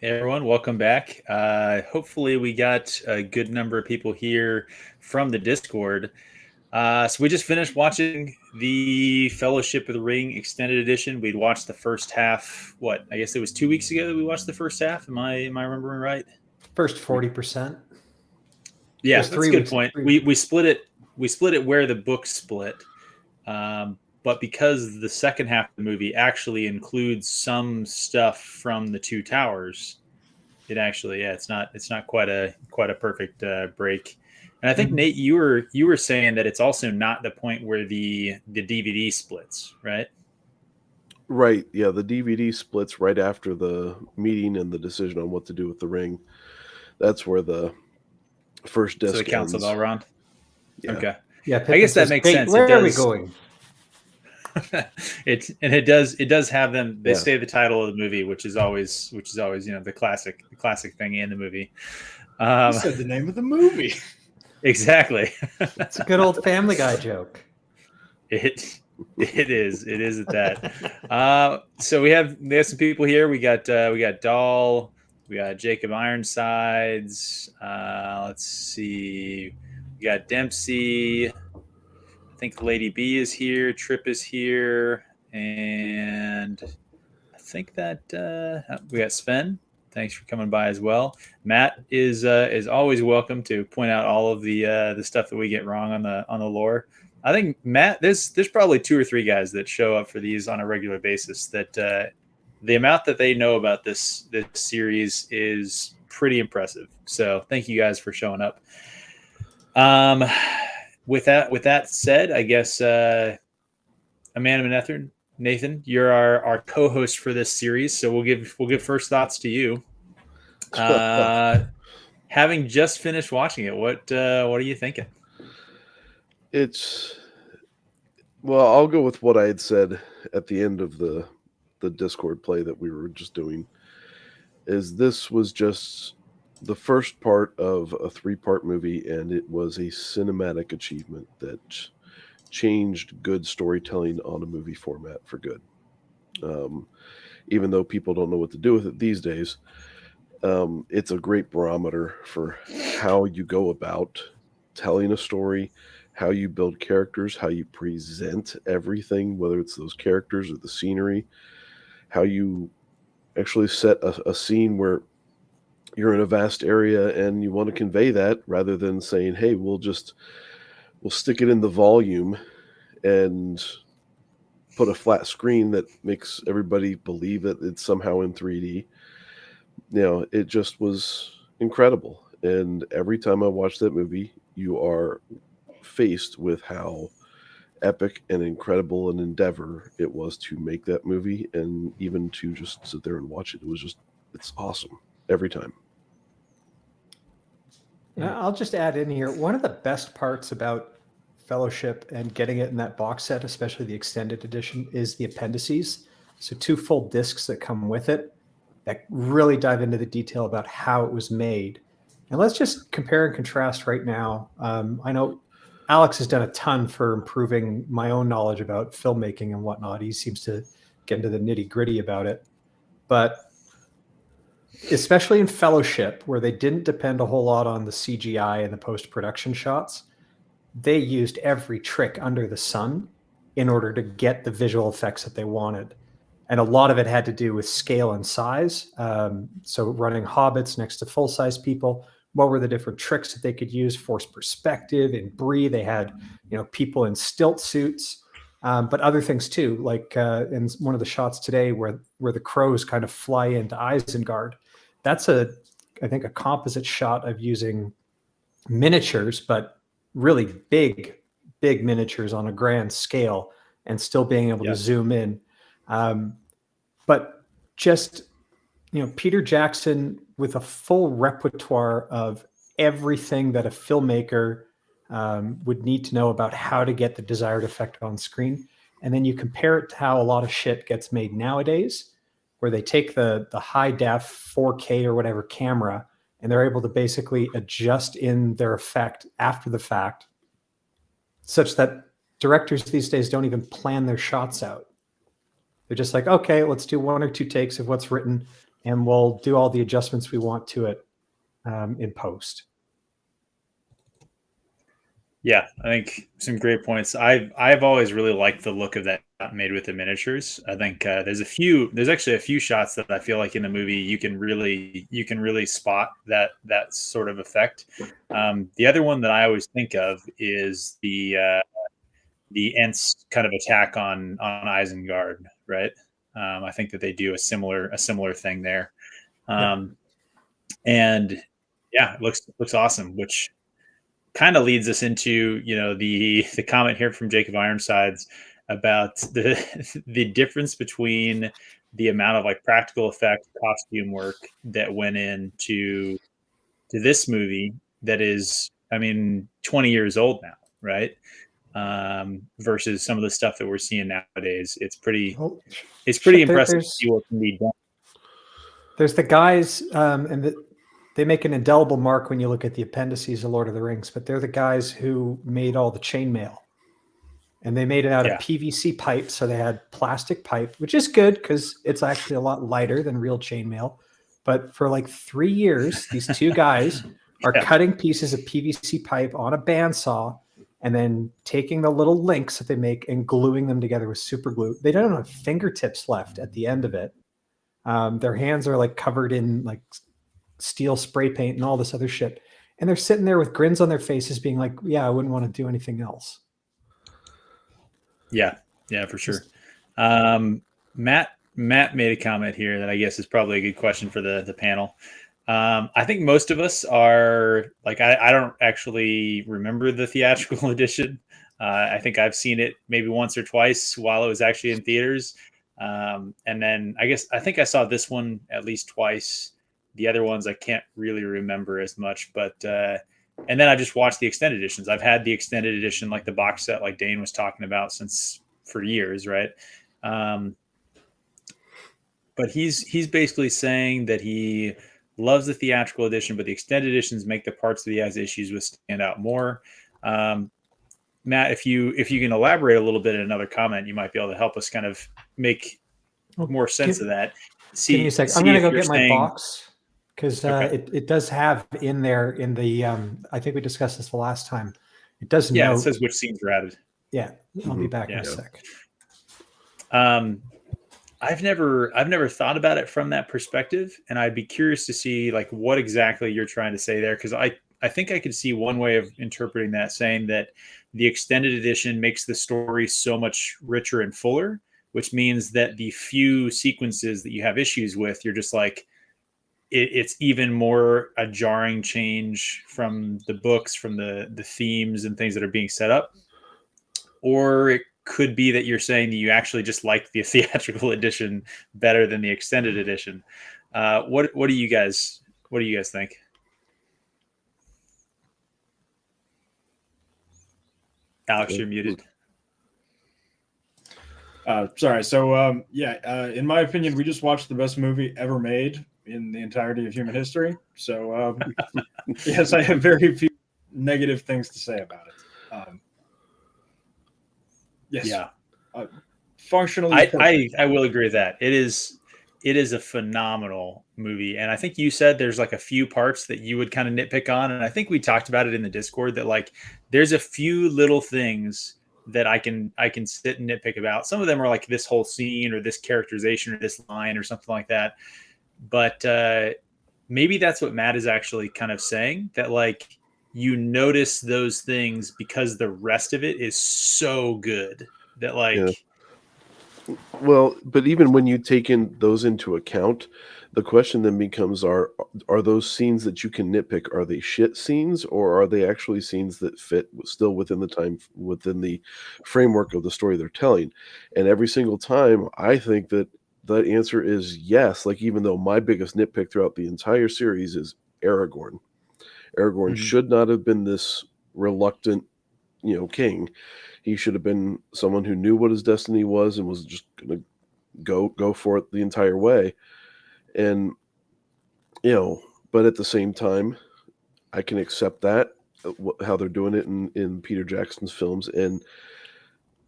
Hey everyone, welcome back. Hopefully we got a good number of people here from the Discord. So we just finished watching the Fellowship of the Ring extended edition. We'd watched the first half. I guess it was 2 weeks ago that we watched the first half. Am I remembering right? First 40%. Yeah, that's a good point. We split it. We split it where the book split. But because the second half of the movie actually includes some stuff from the Two Towers, it actually, it's not quite a perfect break. And I think Nate, you were saying that it's also not the point where the DVD splits, right? Right. Yeah, the DVD splits right after the meeting and the decision on what to do with the ring. That's where the first disc So it counts ends. all around. Yeah. Okay. Yeah, I guess that makes sense. Where are we going? It does have them. They say the title of the movie, which is always the classic thing in the movie. You said the name of the movie. Exactly. It's a good old Family Guy joke. It is at that. So we have some people here. We got Dahl, we got Jacob Ironsides. Let's see, we got Dempsey. I think Lady B is here. Trip is here, and I think that we got Sven. Thanks for coming by as well. Matt is always welcome to point out all of the stuff that we get wrong on the lore. I think Matt, there's probably 2 or 3 guys that show up for these on a regular basis. That the amount that they know about this series is pretty impressive. So thank you guys for showing up. With that said, I guess Amanda and Nathan, you're our co-host for this series, so we'll give first thoughts to you. Having just finished watching it, what are you thinking? I'll go with what I had said at the end of the Discord play that we were just doing. This was just the first part of a 3-part movie, and it was a cinematic achievement that changed good storytelling on a movie format for good. Even though people don't know what to do with it these days, it's a great barometer for how you go about telling a story, how you build characters, how you present everything, whether it's those characters or the scenery, how you actually set a scene where you're in a vast area and you want to convey that, rather than saying, hey, we'll stick it in the volume and put a flat screen that makes everybody believe that it's somehow in 3D. It just was incredible. And every time I watch that movie, you are faced with how epic and incredible an endeavor it was to make that movie, and even to just sit there and watch it. It's awesome every time. I'll just add in here, one of the best parts about Fellowship and getting it in that box set, especially the extended edition, is the appendices. So 2 full discs that come with it that really dive into the detail about how it was made. And let's just compare and contrast right now. I know Alex has done a ton for improving my own knowledge about filmmaking and whatnot. He seems to get into the nitty-gritty about it. But especially in Fellowship, where they didn't depend a whole lot on the CGI and the post-production shots, they used every trick under the sun in order to get the visual effects that they wanted. And a lot of it had to do with scale and size. So running hobbits next to full-size people, what were the different tricks that they could use? Forced perspective. In Bree, they had people in stilt suits, but other things too, like in one of the shots today where the crows kind of fly into Isengard. That's I think a composite shot of using miniatures, but really big miniatures on a grand scale, and still being able to zoom in. But just, Peter Jackson with a full repertoire of everything that a filmmaker would need to know about how to get the desired effect on screen. And then you compare it to how a lot of shit gets made nowadays, where they take the high def 4K or whatever camera, and they're able to basically adjust in their effect after the fact, such that directors these days don't even plan their shots out. They're just like, okay, let's do 1 or 2 takes of what's written. and we'll do all the adjustments we want to it in post. Yeah, I think some great points. I've always really liked the look of that shot made with the miniatures. I think there's actually a few shots that I feel like in the movie you can really spot that sort of effect. The other one that I always think of is the Ents kind of attack on Isengard, right? I think that they do a similar thing there, and yeah, it looks awesome, which kind of leads us into the comment here from Jacob Ironsides about the difference between the amount of like practical effect costume work that went into this movie that is, I mean, 20 years old now, right? Versus some of the stuff that we're seeing nowadays. It's pretty impressive to see what can be done. There's the guys, they make an indelible mark when you look at the appendices of Lord of the Rings, but they're the guys who made all the chainmail. And they made it out of PVC pipe, so they had plastic pipe, which is good because it's actually a lot lighter than real chainmail. But for like 3 years, these two guys are cutting pieces of PVC pipe on a bandsaw and then taking the little links that they make and gluing them together with super glue. They don't have fingertips left at the end of it. Their hands are like covered in like steel spray paint and all this other shit, and they're sitting there with grins on their faces being like, I wouldn't want to do anything else. Yeah, for sure. Matt made a comment here that I guess is probably a good question for the panel. I think most of us are like, I don't actually remember the theatrical edition. I think I've seen it maybe once or twice while it was actually in theaters, and then I think I saw this one at least twice. The other ones I can't really remember as much, but and then I just watched the extended editions. I've had the extended edition, like the box set, like Dane was talking about, for years, right? But he's basically saying that he loves the theatrical edition, but the extended editions make the parts that he has issues with stand out more. Matt, if you can elaborate a little bit in another comment, you might be able to help us kind of make more sense of that. Give me a second. I'm going to go get my box. Because it does have in there in the I think we discussed this the last time. It does note, it says which scenes are added. Yeah, I'll be back in a sec. I've never thought about it from that perspective, and I'd be curious to see like what exactly you're trying to say there, because I think I could see one way of interpreting that, saying that the extended edition makes the story so much richer and fuller, which means that the few sequences that you have issues with, you're just like, it's even more a jarring change from the books, from the themes and things that are being set up. Or it could be that you're saying that you actually just like the theatrical edition better than the extended edition. What do you guys think? Alex, you're muted. Sorry. So, in my opinion, we just watched the best movie ever made in the entirety of human history. So, yes, I have very few negative things to say about it. Yes. Yeah. Functionally, I will agree with that. It is a phenomenal movie. And I think you said there's like a few parts that you would kind of nitpick on. And I think we talked about it in the Discord that like, there's a few little things that I can sit and nitpick about. Some of them are like this whole scene or this characterization or this line or something like that. But maybe that's what Matt is actually kind of saying, that like you notice those things because the rest of it is so good that like. Yeah. Well, but even when you take those into account, the question then becomes: Are those scenes that you can nitpick, are they shit scenes, or are they actually scenes that fit still within the framework of the story they're telling? And every single time, I think that the answer is yes. Like, even though my biggest nitpick throughout the entire series is Aragorn. Aragorn should not have been this reluctant, king. He should have been someone who knew what his destiny was and was just going to go for it the entire way. And, but at the same time, I can accept that, how they're doing it in Peter Jackson's films, and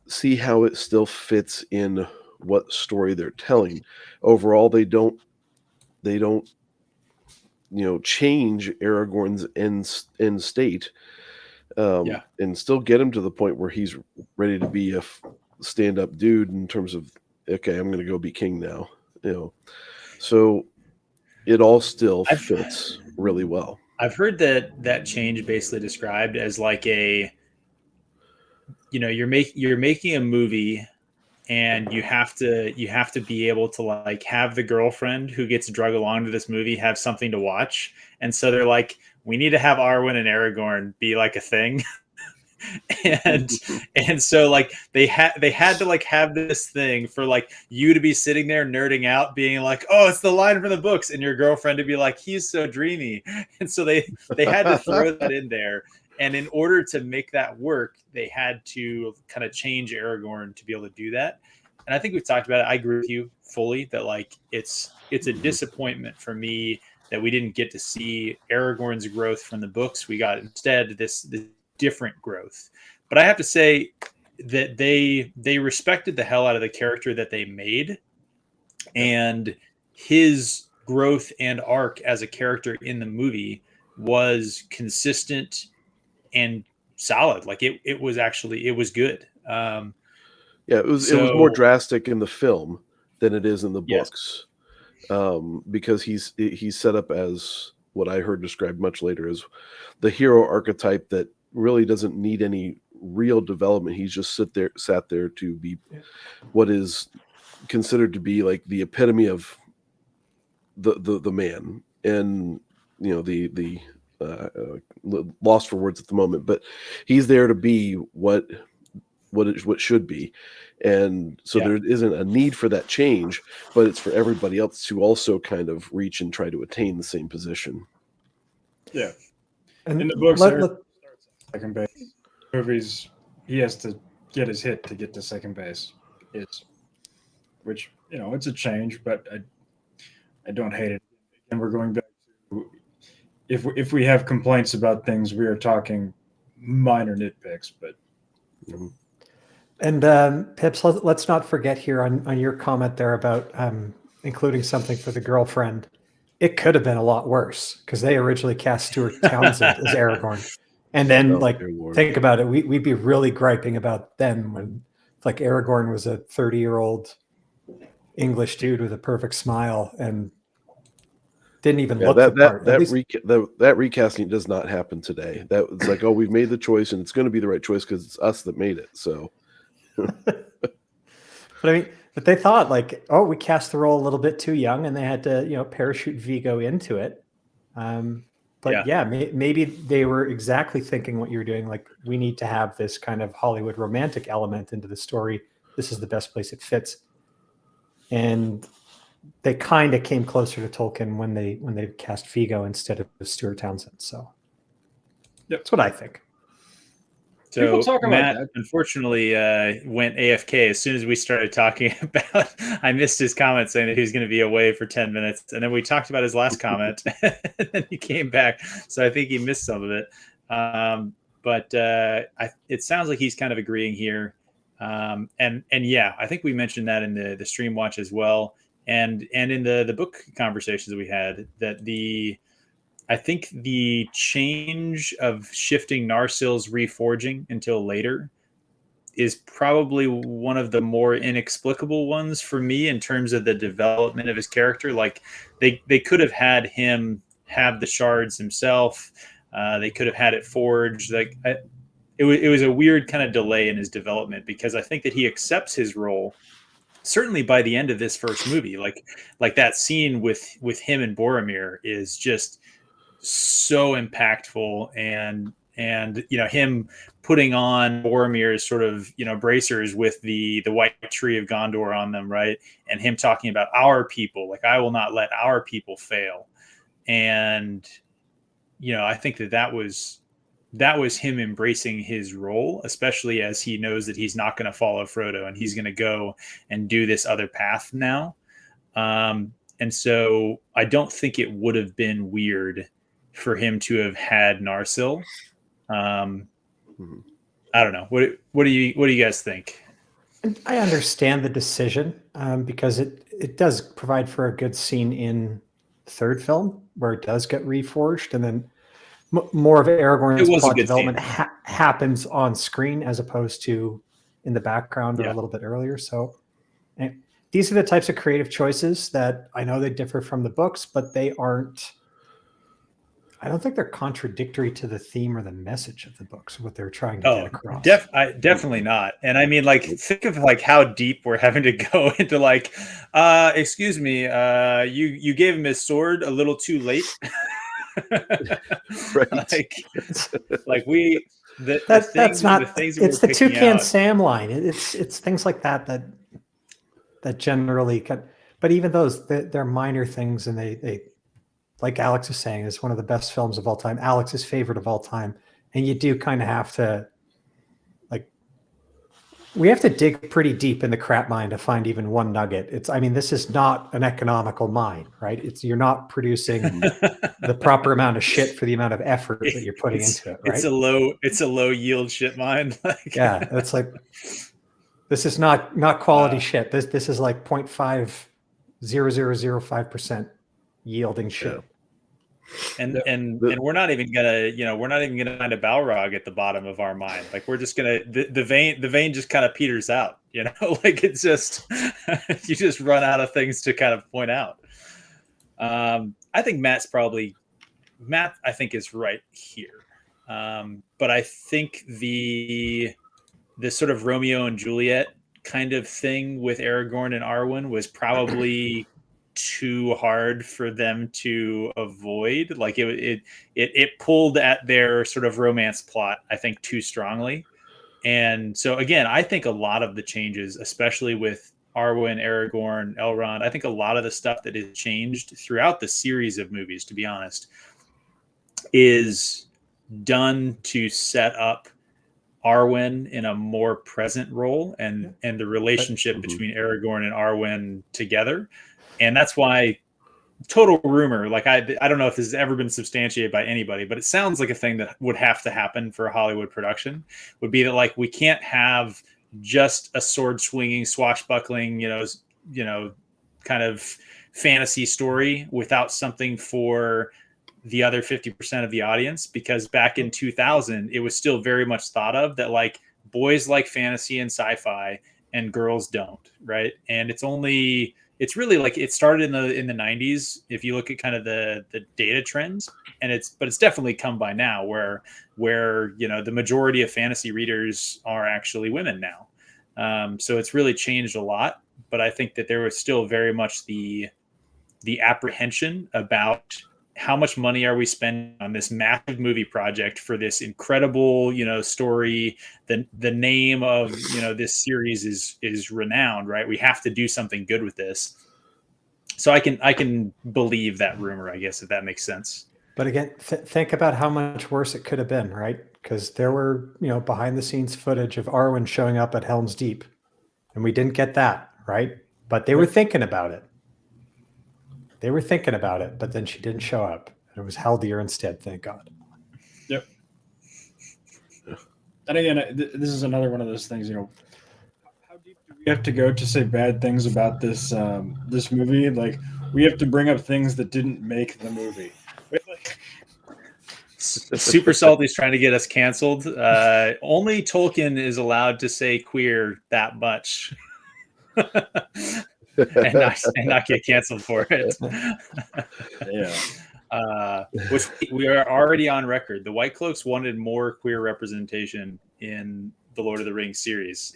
see how it still fits in what story they're telling. Overall, they don't they don't, change Aragorn's end state, and still get him to the point where he's ready to be a stand-up dude in terms of, okay, I'm going to go be king now. So it all still fits really well. I've heard that change basically described as like a, you're making a movie, and you have to be able to like have the girlfriend who gets drug along to this movie have something to watch. And so they're like, we need to have Arwen and Aragorn be like a thing. and so like they had to like have this thing for like you to be sitting there nerding out, being like, oh, it's the line from the books, and your girlfriend to be like, he's so dreamy. And so they had to throw that in there. And in order to make that work, they had to kind of change Aragorn to be able to do that. And I think we've talked about it. I agree with you fully that like it's a disappointment for me that we didn't get to see Aragorn's growth from the books. We got instead this different growth. But I have to say that they respected the hell out of the character that they made, and his growth and arc as a character in the movie was consistent and solid. Like it was good. It was more drastic in the film than it is in the books. Yes. Because he's set up as what I heard described much later as the hero archetype that really doesn't need any real development. He's just sat there to be what is considered to be like the epitome of the man, and the lost for words at the moment, but he's there to be what should be. And so there isn't a need for that change, but it's for everybody else to also kind of reach and try to attain the same position. Yeah. And in the books, second base. Movies, he has to get his hit to get to second base. Which it's a change, but I don't hate it. And we're going back to, if we have complaints about things, we are talking minor nitpicks, but. And Pips, let's not forget here on your comment there about including something for the girlfriend. It could have been a lot worse because they originally cast Stuart Townsend as Aragorn. And then think about it. We'd be really griping about then when like Aragorn was a 30-year-old English dude with a perfect smile and didn't even look the part. That recasting does not happen today. That it's like, oh, we've made the choice and it's going to be the right choice because it's us that made it. So, but they thought like, oh, we cast the role a little bit too young, and they had to parachute Viggo into it. Maybe they were exactly thinking what you were doing. Like, we need to have this kind of Hollywood romantic element into the story. This is the best place it fits. And they kind of came closer to Tolkien when they cast Viggo instead of Stuart Townsend. So that's what I think. So Matt, unfortunately, went AFK as soon as we started talking about. I missed his comment saying that he was going to be away for 10 minutes, and then we talked about his last comment, and then he came back. So I think he missed some of it. But it sounds like he's kind of agreeing here, and I think we mentioned that in the stream watch as well, and in the book conversations we had that I think the change of shifting Narsil's reforging until later is probably one of the more inexplicable ones for me in terms of the development of his character. Like they could have had him have the shards himself. They could have had it forged. Like it was a weird kind of delay in his development, because I think that he accepts his role certainly by the end of this first movie. Like that scene with him and Boromir is just so impactful, and him putting on Boromir's sort of bracers with the white tree of Gondor on them, right, and him talking about our people, like, I will not let our people fail. And I think that was him embracing his role, especially as he knows that he's not going to follow Frodo and he's going to go and do this other path now. And so I don't think it would have been weird for him to have had Narsil. I don't know. What do you guys think? I understand the decision because it does provide for a good scene in third film where it does get reforged, and then more of Aragorn's plot development happens on screen as opposed to in the background or a little bit earlier. So these are the types of creative choices that I know they differ from the books, but they aren't. I don't think they're contradictory to the theme or the message of the books, what they're trying to get across. Definitely not. And I mean, like, think of like how deep we're having to go into like, excuse me, you gave him his sword a little too late. Right. like we that's not. It's the Toucan Sam line. It's things like that generally. But even those, they're minor things, and they like Alex is saying, is one of the best films of all time. Alex's favorite of all time, and you do kind of have to, like, we have to dig pretty deep in the crap mine to find even one nugget. I mean, this is not an economical mine, right? You're not producing the proper amount of shit for the amount of effort that you're putting into it, right? It's a low yield shit mine. Yeah, it's like, this is not quality shit. This is like 0.50005% yielding shit. And we're not even gonna find a Balrog at the bottom of our mine. Like, we're just gonna the vein just kind of peters out, like, it's just you just run out of things to kind of point out. I think Matt I think is right here. But I think the sort of Romeo and Juliet kind of thing with Aragorn and Arwen was probably too hard for them to avoid. Like, it pulled at their sort of romance plot, I think, too strongly. And so again, I think a lot of the changes, especially with Arwen, Aragorn, Elrond, I think a lot of the stuff that is changed throughout the series of movies, to be honest, is done to set up Arwen in a more present role and the relationship between Aragorn and Arwen together. And that's why, total rumor, like, I don't know if this has ever been substantiated by anybody, but it sounds like a thing that would have to happen for a Hollywood production, would be that, like, we can't have just a sword swinging, swashbuckling, kind of fantasy story without something for the other 50% of the audience, because back in 2000, it was still very much thought of that, like, boys like fantasy and sci-fi and girls don't, right? And it's really like, it started in the 90s if you look at kind of the data trends, but it's definitely come by now where the majority of fantasy readers are actually women now. So it's really changed a lot, but I think that there was still very much the apprehension about how much money are we spending on this massive movie project for this incredible, story. The name of, this series is renowned, right? We have to do something good with this. So I can believe that rumor, I guess, if that makes sense. But again, think about how much worse it could have been, right? Because there were, behind the scenes footage of Arwen showing up at Helm's Deep, and we didn't get that, right? But they were thinking about it. But then she didn't show up. It was Haldir instead, thank God. Yep. And again, this is another one of those things, how deep do we have to go to say bad things about this this movie? Like, we have to bring up things that didn't make the movie. Super Salty's trying to get us canceled. Only Tolkien is allowed to say queer that much. and not get canceled for it. Which we are already on record. The White Cloaks wanted more queer representation in the Lord of the Rings series.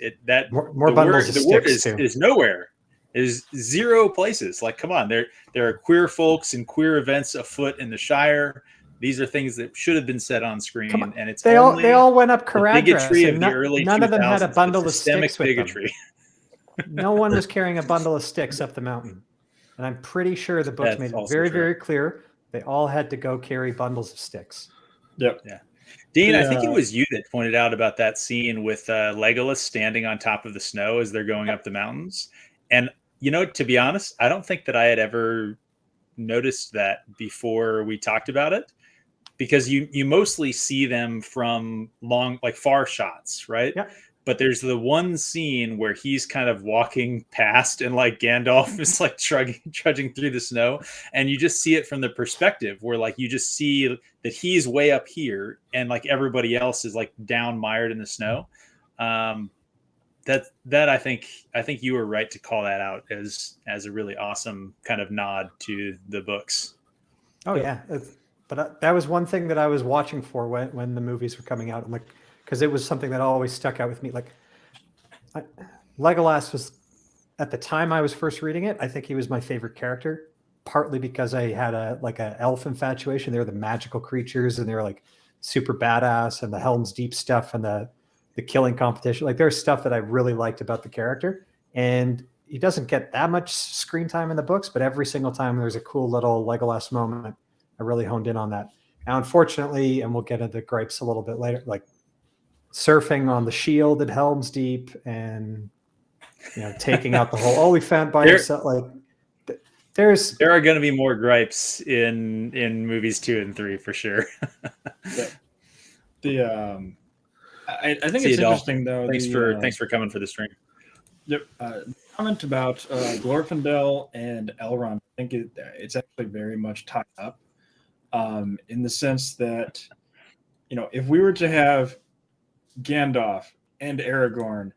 More bundles of sticks is nowhere. Is zero places. Like, come on, there are queer folks and queer events afoot in the Shire. These are things that should have been said on screen, and it's they all went up Caradhras. Bigotry of the early 2000s. None of them had a bundle of sticks with bigotry. them. No one was carrying a bundle of sticks up the mountain. And I'm pretty sure the books made it very, very clear. They all had to go carry bundles of sticks. Yep. Yeah. Dean, I think it was you that pointed out about that scene with Legolas standing on top of the snow as they're going up the mountains. And, to be honest, I don't think that I had ever noticed that before we talked about it, because you mostly see them from long, like, far shots, right? Yeah. But there's the one scene where he's kind of walking past and like Gandalf is like trudging through the snow. And you just see it from the perspective where like you just see that he's way up here and like everybody else is like down mired in the snow. That I think you were right to call that out as a really awesome kind of nod to the books. Oh yeah. But that was one thing that I was watching for when the movies were coming out. I'm like, because it was something that always stuck out with me. Like, Legolas was, at the time I was first reading it, I think he was my favorite character, partly because I had a elf infatuation. They were the magical creatures, and they were like super badass, and the Helm's Deep stuff, and the killing competition. Like, there's stuff that I really liked about the character, and he doesn't get that much screen time in the books, but every single time there's a cool little Legolas moment. I really honed in on that. Now, unfortunately, and we'll get into gripes a little bit later, like surfing on the shield at Helm's Deep, and taking out the whole Oliphant by yourself. Like, there are going to be more gripes in movies 2 and 3 for sure. I think it's interesting though. Thanks for coming for the stream. Yep. Comment about Glorfindel and Elrond. I think it's actually very much tied up, in the sense that if we were to have Gandalf and Aragorn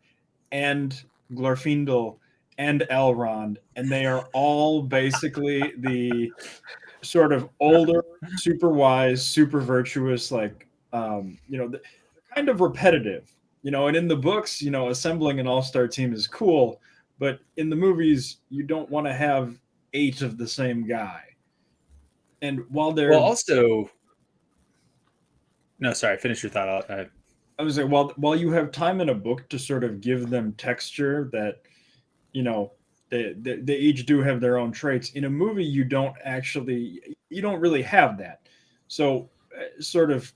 and Glorfindel and Elrond, and they are all basically the sort of older, super wise, super virtuous, like they're kind of repetitive, and in the books, assembling an all-star team is cool, but in the movies you don't want to have 8 of the same guy. And while they're finish your thought. I was like, while you have time in a book to sort of give them texture that, they each do have their own traits. In a movie, you don't really have that. So sort of,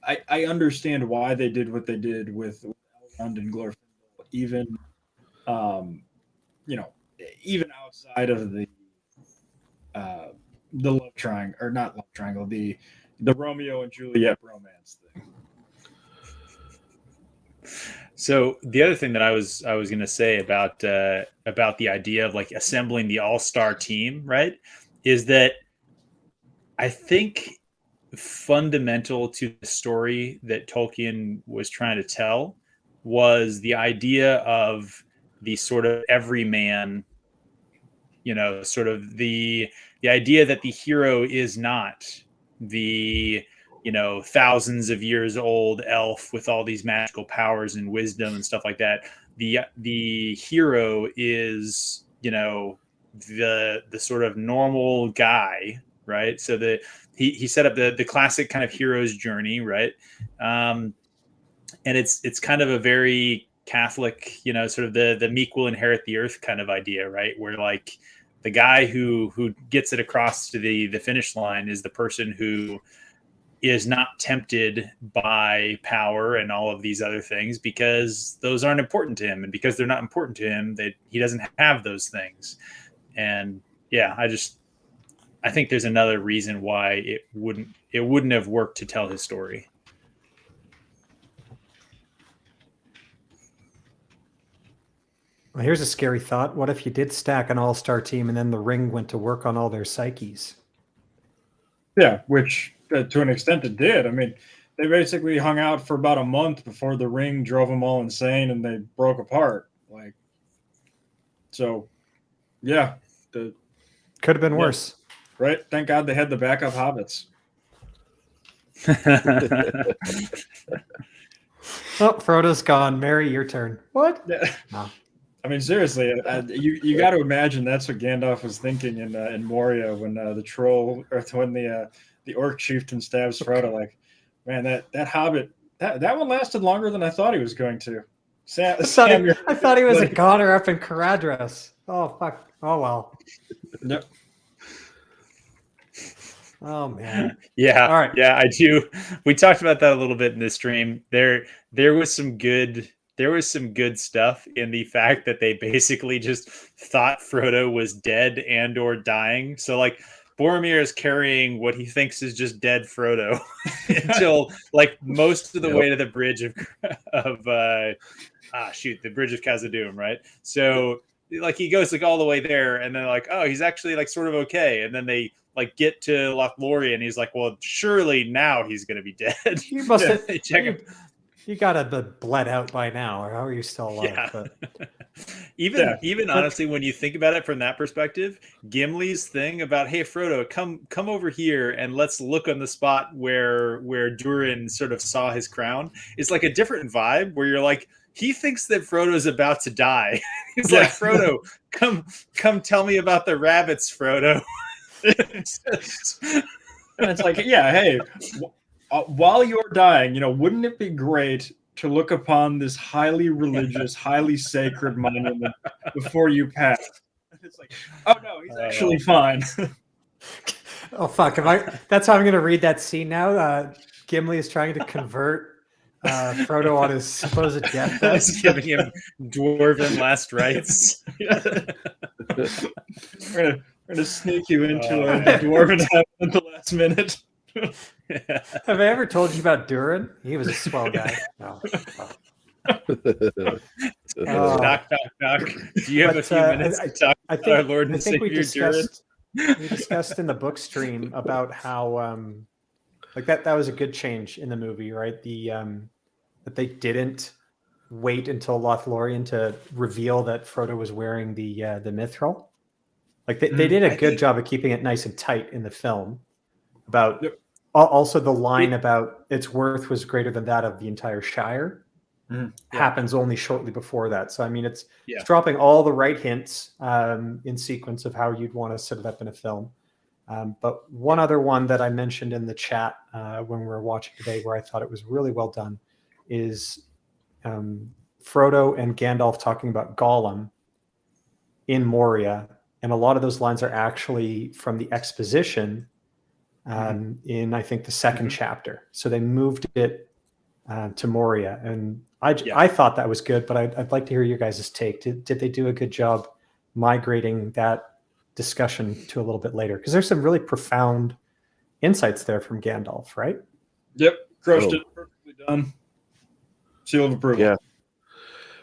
I understand why they did what they did with Elrond and Glorfindel, even, even outside of the love triangle, or not love triangle, the Romeo and Juliet romance thing. So the other thing that I was going to say about the idea of like assembling the all-star team, right, is that I think fundamental to the story that Tolkien was trying to tell was the idea of the sort of everyman, sort of the idea that the hero is not the thousands of years old elf with all these magical powers and wisdom and stuff like that. The hero is, the sort of normal guy, right? So he set up the classic kind of hero's journey, right? And it's kind of a very Catholic, sort of the meek will inherit the earth kind of idea, right? Where like the guy who gets it across to the finish line is the person who is not tempted by power and all of these other things, because those aren't important to him, and because they're not important to him, he doesn't have those things. And yeah, I think there's another reason why it wouldn't have worked to tell his story. Well, here's a scary thought. What if you did stack an all-star team and then the Ring went to work on all their psyches? Yeah, which to an extent it did. I mean, they basically hung out for about a month before the Ring drove them all insane and they broke apart. Like, so, yeah. Could have been worse. Right? Thank God they had the backup hobbits. Oh, Frodo's gone. Mary, your turn. What? Yeah. No. I mean, seriously, you got to imagine that's what Gandalf was thinking in Moria when the orc chieftain stabs Frodo. Like, man, that hobbit, that one lasted longer than I thought he was going to. I thought he was a goner up in Caradhras. Oh fuck! Oh well. Yep. Oh man. Yeah. All right. Yeah, I do. We talked about that a little bit in the stream. There was some good stuff in the fact that they basically just thought Frodo was dead and or dying. So like Boromir is carrying what he thinks is just dead Frodo until like most of the way to the bridge of the bridge of Khazad-dûm, right? So like he goes like all the way there, and then like, oh, he's actually like sort of okay, and then they like get to Lothlorien, and he's like, well, surely now he's gonna be dead. You must have check him. You gotta be bled out by now, or how are you still alive? Yeah. But even honestly, when you think about it from that perspective, Gimli's thing about, hey Frodo, come over here and let's look on the spot where Durin sort of saw his crown, is like a different vibe where you're like, he thinks that Frodo's about to die. He's like, Frodo, come tell me about the rabbits, Frodo. And it's like, yeah, hey, while you're dying, wouldn't it be great to look upon this highly religious, highly sacred monument before you pass? It's like, oh no, he's actually fine. Oh fuck! That's how I'm going to read that scene now. Gimli is trying to convert Frodo on his supposed deathbed, giving him dwarven last rites. We're gonna sneak you into a dwarven heaven at the last minute. Have I ever told you about Durin? He was a swell guy. No. Knock. Do you have a few minutes to talk about our Lord and Savior Durin? We discussed in the book stream about how like that was a good change in the movie, right? That they didn't wait until Lothlorien to reveal that Frodo was wearing the mithril. Like they did a good job of keeping it nice and tight in the film. About also the line about its worth was greater than that of the entire Shire happens only shortly before that. So I mean, it's dropping all the right hints in sequence of how you'd want to set it up in a film. But one other one that I mentioned in the chat when we were watching today, where I thought it was really well done, is Frodo and Gandalf talking about Gollum in Moria. And a lot of those lines are actually from the exposition in, I think, the second chapter. So they moved it to Moria. And I thought that was good, but I'd like to hear your guys' take. Did they do a good job migrating that discussion to a little bit later? Because there's some really profound insights there from Gandalf, right? Yep. Crushed it. Perfectly done. Seal of approval. Yeah.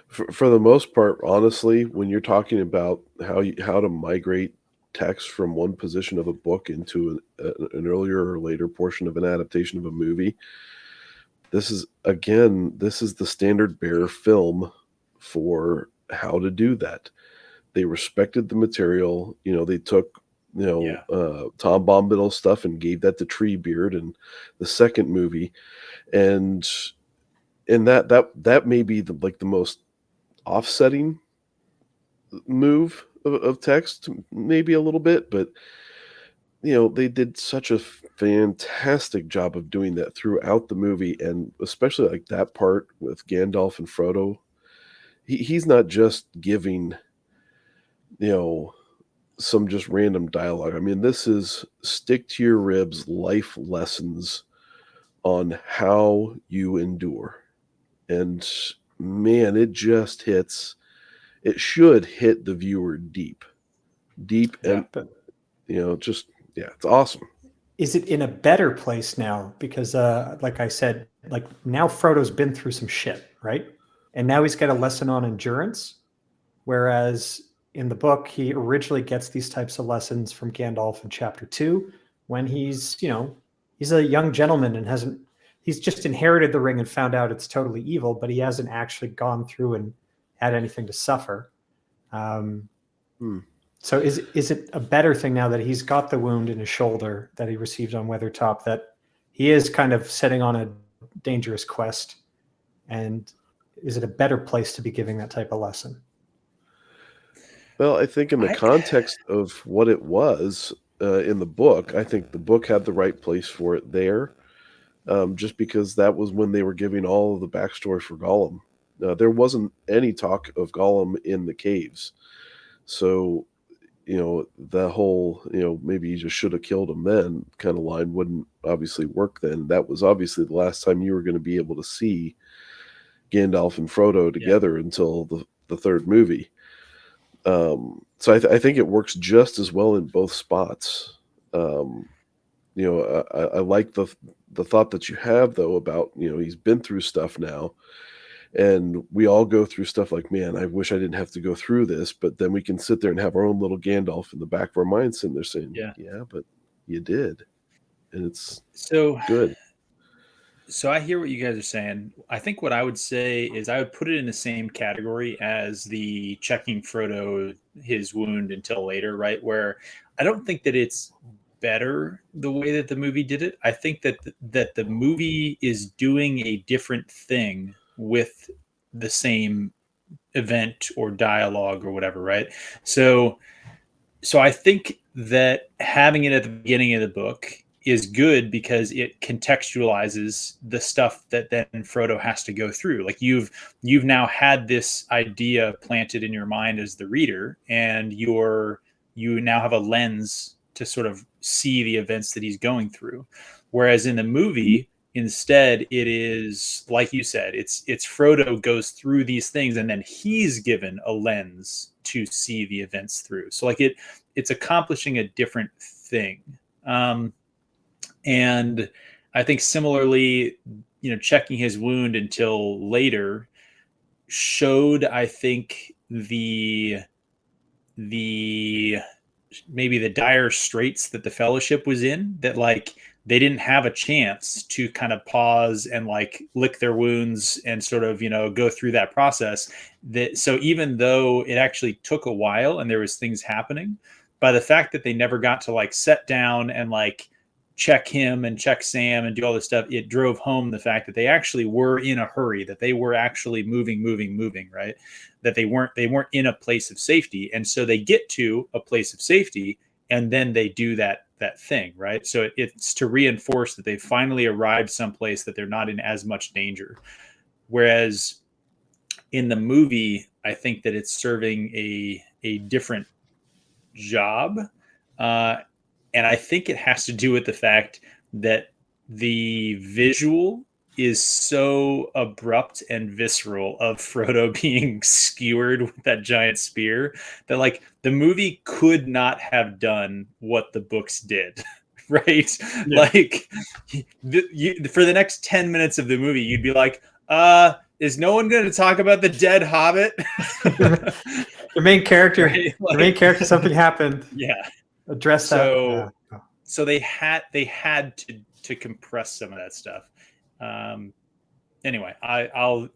For the most part, honestly, when you're talking about how to migrate text from one position of a book into an earlier or later portion of an adaptation of a movie, this is the standard bearer film for how to do that. They respected the material. They took Tom Bombadil stuff and gave that to Treebeard in the second movie, and that may be the most offsetting move of text, maybe a little bit, but they did such a fantastic job of doing that throughout the movie, and especially like that part with Gandalf and Frodo. He's not just giving some just random dialogue. I mean, this is stick to your ribs life lessons on how you endure. And man, it just hits. It should hit the viewer deep, and it's awesome. Is it in a better place now? Because, like I said, like now Frodo's been through some shit, right? And now he's got a lesson on endurance. Whereas in the book, he originally gets these types of lessons from Gandalf in chapter 2, when he's a young gentleman and he's just inherited the ring and found out it's totally evil, but he hasn't actually gone through and had anything to suffer. So is it a better thing now that he's got the wound in his shoulder that he received on Weathertop, that he is kind of setting on a dangerous quest? And is it a better place to be giving that type of lesson? Well, I think in the context of what it was in the book, I think the book had the right place for it there, just because that was when they were giving all of the backstory for Gollum. There wasn't any talk of Gollum in the caves. So, the whole, maybe you just should have killed him then kind of line wouldn't obviously work then. That was obviously the last time you were going to be able to see Gandalf and Frodo together until the third movie. So I think it works just as well in both spots. You know, I like the thought that you have though about, you know, he's been through stuff now, and we all go through stuff like, man, I wish I didn't have to go through this, but then we can sit there and have our own little Gandalf in the back of our mind sitting there saying, yeah, but you did, and it's So good. So I hear what you guys are saying. I think what I would say is I would put it in the same category as the checking Frodo his wound until later, right? Where I don't think that it's better the way that the movie did it. I think that that the movie is doing a different thing with the same event or dialogue or whatever, right? So I think that having it at the beginning of the book is good because it contextualizes the stuff that then Frodo has to go through. Like you've now had this idea planted in your mind as the reader, and you now have a lens to sort of see the events that he's going through. Whereas in the movie, instead, it is like you said, it's Frodo goes through these things, and then he's given a lens to see the events through. So like it's accomplishing a different thing. And I think similarly, you know, checking his wound until later showed, I think, the maybe the dire straits that the Fellowship was in, that like they didn't have a chance to kind of pause and like lick their wounds and sort of, you know, go through that process. That so even though it actually took a while and there was things happening, by the fact that they never got to like sit down and like check him and check Sam and do all this stuff, it drove home the fact that they actually were in a hurry, that they were actually moving, right? That they weren't in a place of safety. And so they get to a place of safety and then they do that thing, right? So it's to reinforce that they finally arrived someplace that they're not in as much danger. Whereas in the movie, I think that it's serving a different job. And I think it has to do with the fact that the visual is so abrupt and visceral of Frodo being skewered with that giant spear that like the movie could not have done what the books did. Right? Yeah. Like for the next 10 minutes of the movie, you'd be like, is no one going to talk about the dead hobbit? The main character, right? Like, the main character, something happened. Yeah. Address that. So they had to compress some of that stuff. Anyway, I'll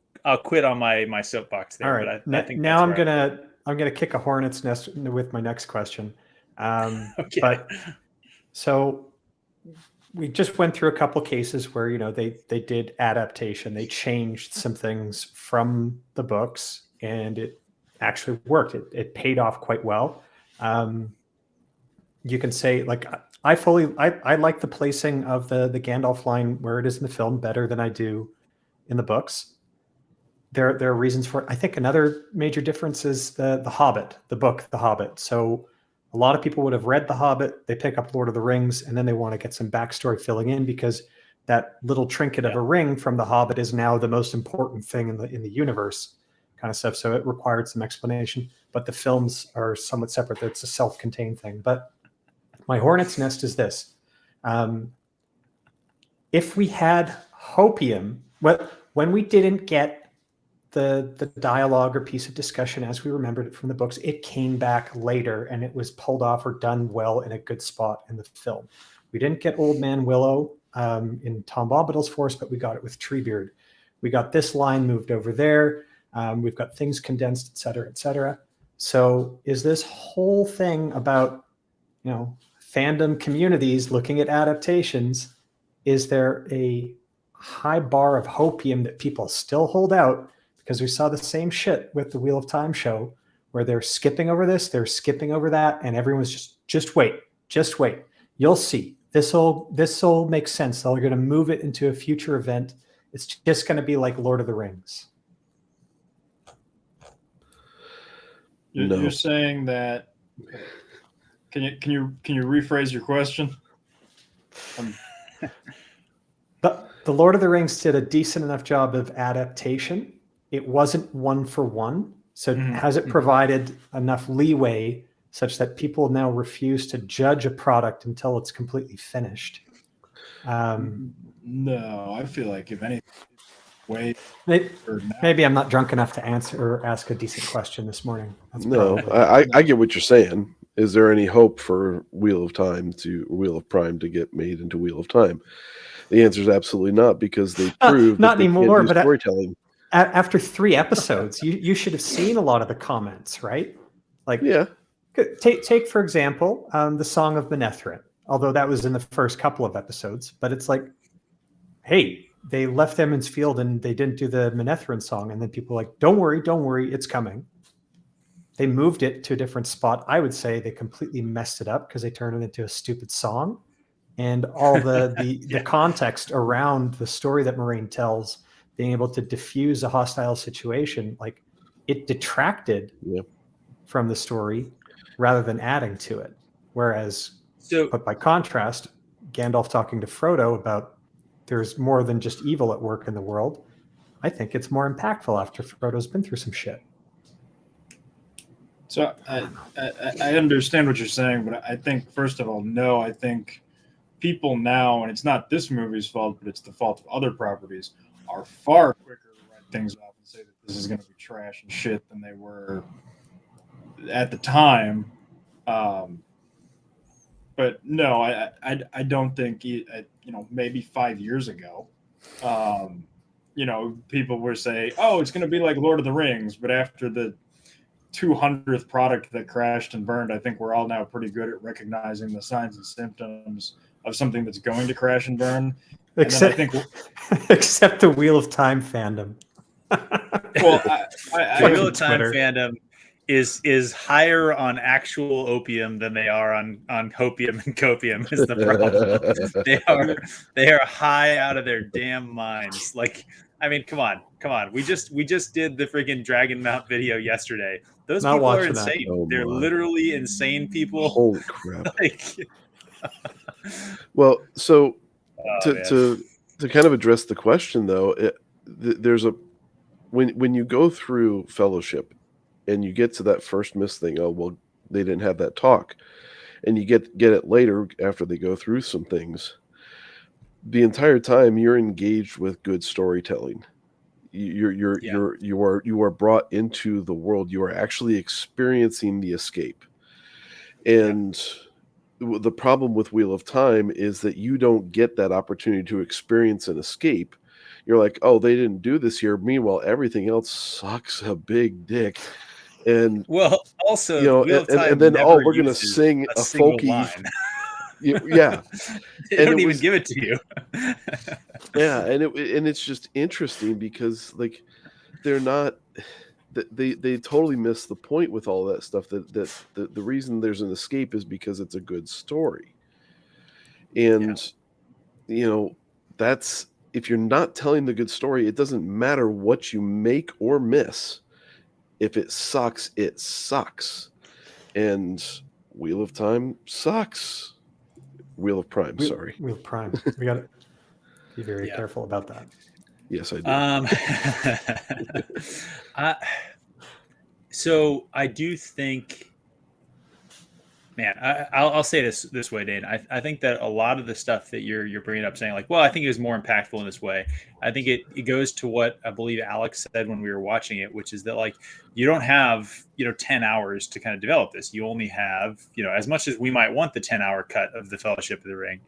quit on my soapbox there. All right. But I think now I'm gonna kick a hornet's nest with my next question. Okay. But so we just went through a couple of cases where, you know, they did adaptation. They changed some things from the books, and it actually worked. It paid off quite well. You can say, like, I like the placing of the Gandalf line where it is in the film better than I do in the books. There are reasons for it. I think another major difference is the Hobbit, the book, The Hobbit. So a lot of people would have read The Hobbit, they pick up Lord of the Rings, and then they want to get some backstory filling in because that little trinket of a ring from The Hobbit is now the most important thing in the universe, kind of stuff. So it required some explanation, but the films are somewhat separate. It's a self-contained thing. But my hornet's nest is this. If we had hopium, when we didn't get the dialogue or piece of discussion as we remembered it from the books, it came back later and it was pulled off or done well in a good spot in the film. We didn't get Old Man Willow in Tom Bombadil's force, but we got it with Treebeard. We got this line moved over there. We've got things condensed, et cetera, et cetera. So is this whole thing about, you know, fandom communities looking at adaptations, is there a high bar of hopium that people still hold out? Because we saw the same shit with the Wheel of Time show where they're skipping over this, they're skipping over that, and everyone's just wait. You'll see. This'll make sense. They're going to move it into a future event. It's just going to be like Lord of the Rings. You're saying that. Can you rephrase your question? The Lord of the Rings did a decent enough job of adaptation. It wasn't one for one. So has it provided enough leeway such that people now refuse to judge a product until it's completely finished. No, I feel like if anything, way maybe I'm not drunk enough to answer or ask a decent question this morning. That's No, probably I get what you're saying. Is there any hope for Wheel of Prime to get made into Wheel of Time? The answer is absolutely not, because they proved not that anymore. They can't do but storytelling. After 3 episodes, you should have seen a lot of the comments, right? Like, Yeah, take for example, the Song of Manetheren, although that was in the first couple of episodes. But it's like, hey, they left Emmons Field and they didn't do the Manetheren song, and then people are like, don't worry, it's coming. They moved it to a different spot. I would say they completely messed it up because they turned it into a stupid song, and all the context around the story that Moraine tells, being able to diffuse a hostile situation, like, it detracted from the story rather than adding to it. Whereas, but by contrast, Gandalf talking to Frodo about there's more than just evil at work in the world, I think it's more impactful after Frodo's been through some shit. So I understand what you're saying, but I think, first of all, no, I think people now, and it's not this movie's fault, but it's the fault of other properties, are far quicker to write things off and say that this is going to be trash and shit than they were at the time. But no, I don't think, maybe 5 years ago, people were saying, oh, it's going to be like Lord of the Rings, but after the 200th product that crashed and burned, I think we're all now pretty good at recognizing the signs and symptoms of something that's going to crash and burn. Except the Wheel of Time fandom. Well, the Wheel of Time fandom is higher on actual opium than they are on hopium and copium is the problem. they are high out of their damn minds. Like, I mean, come on. We just did the freaking Dragon Mount video yesterday. Those people are insane. Oh, they're literally insane people. Holy crap. Well, so to kind of address the question, though, there's when you go through Fellowship and you get to that first miss thing, oh, well, they didn't have that talk, and you get it later after they go through some things, the entire time you're engaged with good storytelling. You are brought into the world. You are actually experiencing the escape. And the problem with Wheel of Time is that you don't get that opportunity to experience an escape. You're like, oh, they didn't do this here. Meanwhile, everything else sucks a big dick. And also, Wheel of Time and then we're going to sing a folky line. Yeah, they don't even give it to you. Yeah, and it's just interesting because, like, they're not. They totally miss the point with all that stuff. That the reason there's an escape is because it's a good story, and that's, if you're not telling the good story, it doesn't matter what you make or miss. If it sucks, it sucks, and Wheel of Time sucks. Wheel of Prime, sorry. Wheel of Prime. We got to be very careful about that. Yes, I do. So I do think, man, I'll say this way, Dane. I think that a lot of the stuff that you're bringing up, saying like, well, I think it was more impactful in this way. I think it goes to what I believe Alex said when we were watching it, which is that, like, you don't have 10 hours to kind of develop this. You only have as much as we might want the 10-hour cut of the Fellowship of the Ring.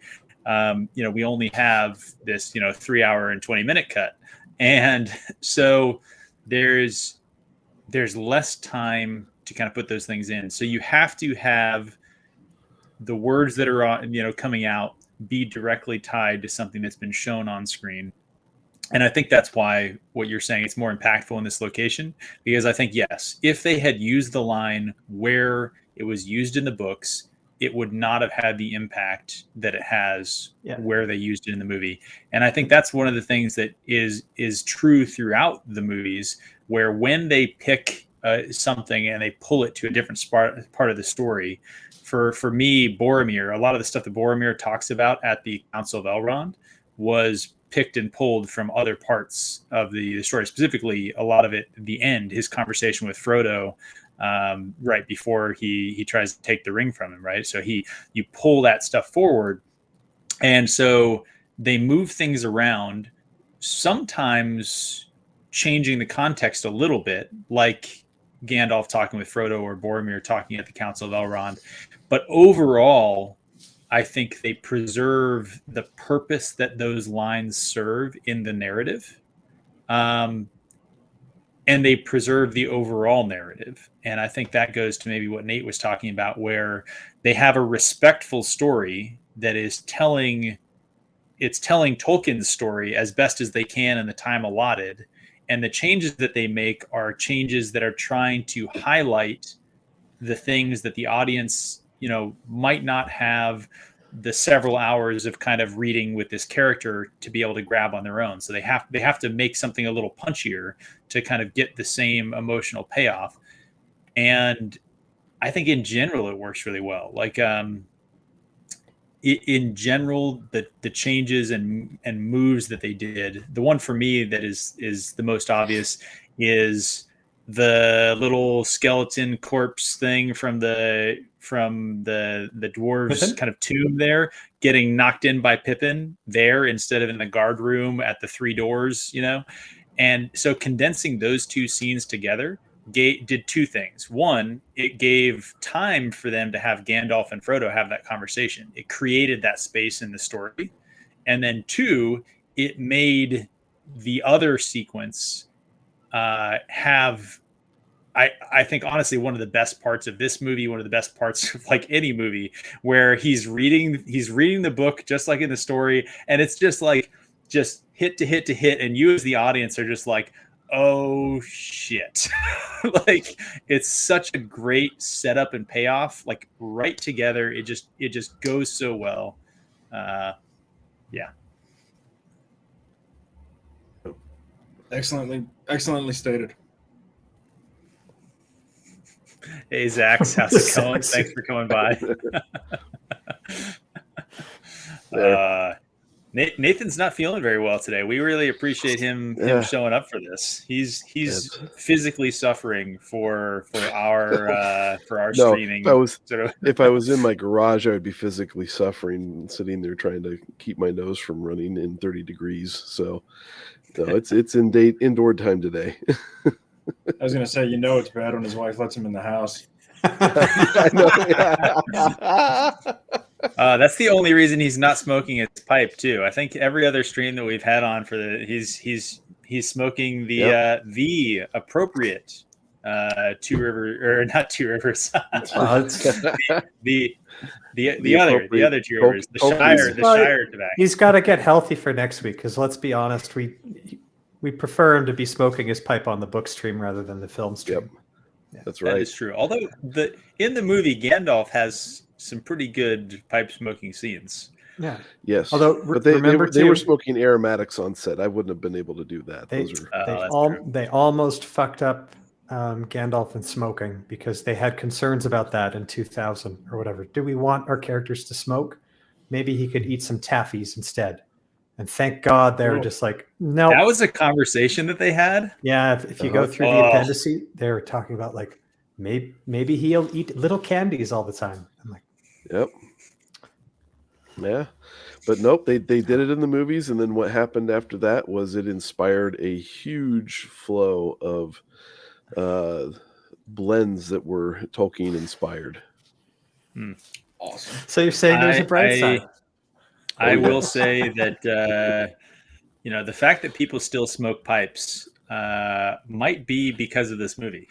We only have this 3 hour and 20-minute cut, and so there's less time to kind of put those things in. So you have to have the words that are coming out be directly tied to something that's been shown on screen. And I think that's why what you're saying, it's more impactful in this location, because I think, yes, if they had used the line where it was used in the books, it would not have had the impact that it has where they used it in the movie. And I think that's one of the things that is true throughout the movies, where when they pick something and they pull it to a different part of the story, for me, Boromir, a lot of the stuff that Boromir talks about at the Council of Elrond was picked and pulled from other parts of the story. Specifically, a lot of it, the end, his conversation with Frodo, right before he tries to take the ring from him, right? So you pull that stuff forward, and so they move things around, sometimes changing the context a little bit, like Gandalf talking with Frodo or Boromir talking at the Council of Elrond. But overall, I think they preserve the purpose that those lines serve in the narrative. And they preserve the overall narrative. And I think that goes to maybe what Nate was talking about, where they have a respectful story that is telling Tolkien's story as best as they can in the time allotted. And the changes that they make are changes that are trying to highlight the things that the audience, might not have the several hours of kind of reading with this character to be able to grab on their own. So they have to make something a little punchier to kind of get the same emotional payoff. And I think in general, it works really well. Like, in general, the changes and moves that they did, the one for me that is the most obvious is the little skeleton corpse thing from the dwarves Pippin? kind of tomb there, getting knocked in by Pippin there instead of in the guard room at the three doors, and so condensing those two scenes together did two things. One, it gave time for them to have Gandalf and Frodo have that conversation. It created that space in the story. And then two, it made the other sequence have, I think, honestly, one of the best parts of this movie, one of the best parts of like any movie, where he's reading the book just like in the story, and it's just hit to hit to hit, and you as the audience are just like, oh shit. Like, it's such a great setup and payoff, like right together. It just goes so well. Yeah. Excellently stated. Hey Zach, how's it going? Thanks for coming by. Nathan's not feeling very well today. We really appreciate him showing up for this. He's physically suffering for our streaming. If I was in my garage, I would be physically suffering, sitting there trying to keep my nose from running in 30 degrees. So it's indoor time today. I was gonna say, it's bad when his wife lets him in the house. I know. That's the only reason he's not smoking his pipe too. I think every other stream that we've had on for he's smoking the appropriate Two Rivers, or not Two Rivers. the other Two Rivers, the Shire tobacco. He's got to get healthy for next week, because let's be honest, we prefer him to be smoking his pipe on the book stream rather than the film stream. Yep. Yeah, that's right. That is true. Although in the movie, Gandalf has some pretty good pipe smoking scenes. Yeah. Yes. Although they were smoking aromatics on set. I wouldn't have been able to do that. They almost fucked up Gandalf and smoking, because they had concerns about that in 2000 or whatever. Do we want our characters to smoke? Maybe he could eat some taffies instead. And thank God they were just like, no. That was a conversation that they had. Yeah, if you go through the appendices, they were talking about like maybe he'll eat little candies all the time. I'm like, yep. Yeah, but nope. They did it in the movies, and then what happened after that was it inspired a huge flow of blends that were Tolkien inspired. Awesome. So you're saying there's a bright side? I will say that the fact that people still smoke pipes might be because of this movie.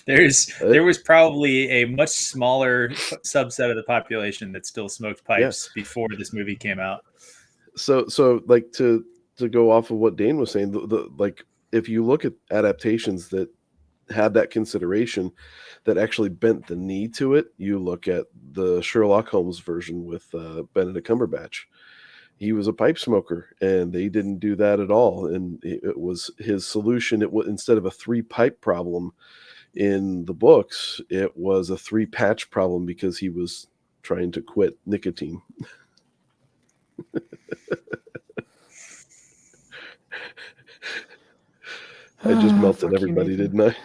There was probably a much smaller subset of the population that still smoked pipes before this movie came out. So like to go off of what Dane was saying, like if you look at adaptations that had that consideration, that actually bent the knee to it, you look at the Sherlock Holmes version with Benedict Cumberbatch. He was a pipe smoker, and they didn't do that at all. And it was his solution. It was, instead of a 3-pipe problem in the books, it was a 3-patch problem, because he was trying to quit nicotine. I just melted everybody, didn't I?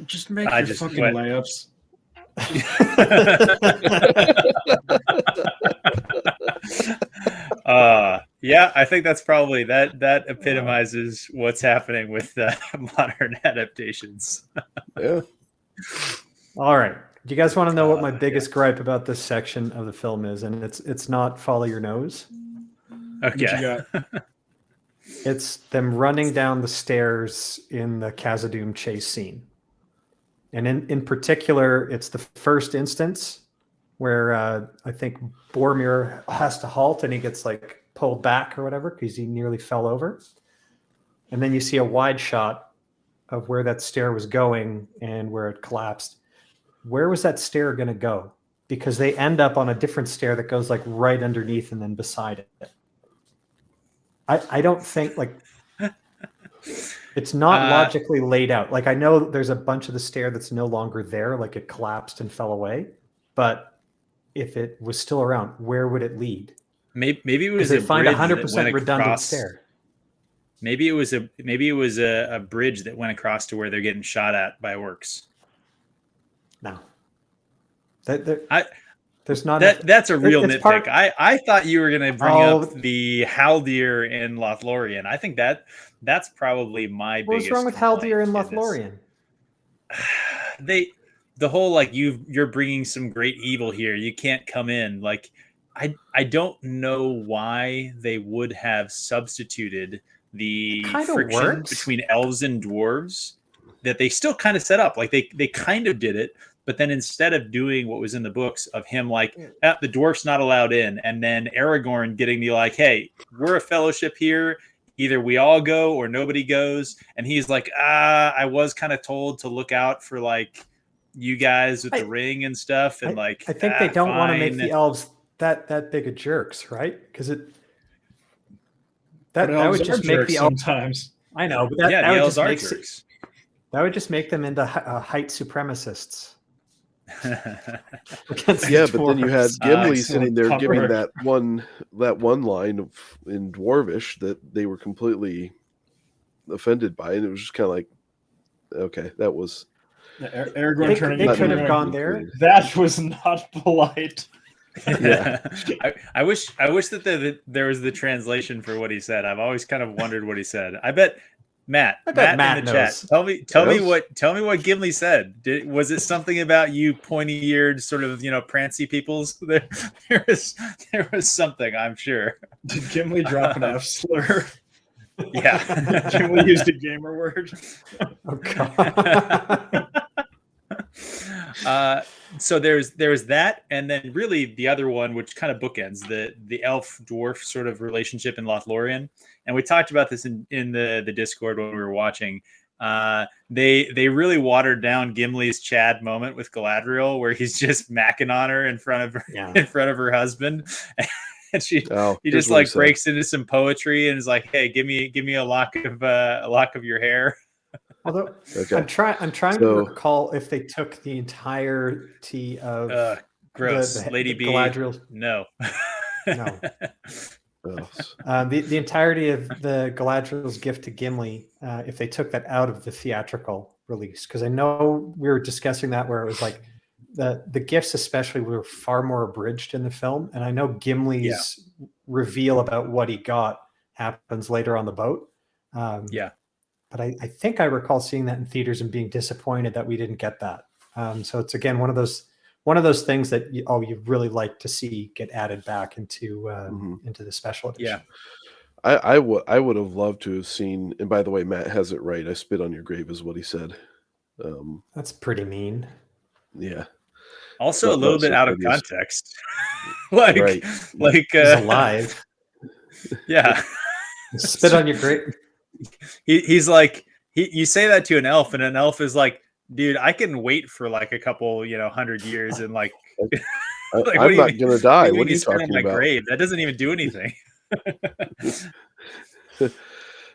Just make I your just fucking went- layups. Yeah, I think that's probably that epitomizes what's happening with modern adaptations. Yeah. All right. Do you guys want to know what my yeah. biggest gripe about this section of the film is? And it's not follow your nose. What you Okay. got? It's them running down the stairs in the Khazad-dûm chase scene. And in particular, it's the first instance where I think Boromir has to halt and he gets like pulled back or whatever because he nearly fell over. And then you see a wide shot of where that stair was going and where it collapsed. Where was that stair going to go? Because they end up on a different stair that goes like right underneath and then beside it. I don't think like it's not logically laid out. Like I know there's a bunch of the stair that's no longer there, like it collapsed and fell away. But if it was still around, where would it lead? Maybe it was They a find bridge 100% that went redundant across. stair. Maybe it was a bridge that went across to where they're getting shot at by orcs. No, there's not. That's a real it's nitpick. I thought you were going to bring Oh. up the Haldir in Lothlorien. I think that's probably my What's biggest. wrong with complaint Haldir and in Lothlorien? The whole like you're bringing some great evil here. You can't come in. Like I don't know why they would have substituted the friction works. between elves and dwarves that they still kind of set up. Like they kind of did it, but then instead of doing what was in the books of him like the dwarf's not allowed in, and then Aragorn getting the like, hey, we're a fellowship here. Either we all go or nobody goes. And he's like, I was kind of told to look out for like you guys with the ring and stuff. And I think they don't want to make the fine. elves that big of jerks, right? Because that Elves would are just make jerks the elves. sometimes. I know, but The that would elves just are make jerks. that would just make them into height supremacists. Yeah, but then you had Gimli excellent sitting there giving cover. that one line in Dwarvish that they were completely offended by, and it was just kind of like, okay, that was. Aragorn turning. They could have into gone there. That was not polite. Yeah. I wish that there was the translation for what he said. I've always kind of wondered what he said. I bet Matt Matt in the knows. chat. Tell me what Gimli said. Was it something about you pointy-eared sort of prancy peoples? There was something, I'm sure. Did Gimli drop an F slur? Yeah. Gimli used a gamer word. Oh god. So there's that, and then really the other one, which kind of bookends the elf dwarf sort of relationship in Lothlorien, and we talked about this in the Discord when we were watching. They really watered down Gimli's Chad moment with Galadriel, where he's just macking on her in front of her husband, and he just like breaks into some poetry and is like, "Hey, give me a lock of your hair." Although Okay. I'm trying to recall if they took the entirety of gross the Lady B. Galadriel's. No. No. Oh. The entirety of the Galadriel's gift to Gimli, if they took that out of the theatrical release, because I know we were discussing that where it was like the gifts especially were far more abridged in the film, and I know Gimli's reveal about what he got happens later on the boat. But I think I recall seeing that in theaters and being disappointed that we didn't get that. So it's again one of those things that you'd really like to see get added back into the special edition. Yeah, I would have loved to have seen. And by the way, Matt has it right. I spit on your grave is what he said. That's pretty mean. Yeah. Also, a little bit out of context. like he's alive. Yeah. Spit on your grave. He's like you say that to an elf, and an elf is like, dude, I can wait for like a couple 100 years and like, I'm not gonna die. What are you talking on my about? grave? That doesn't even do anything.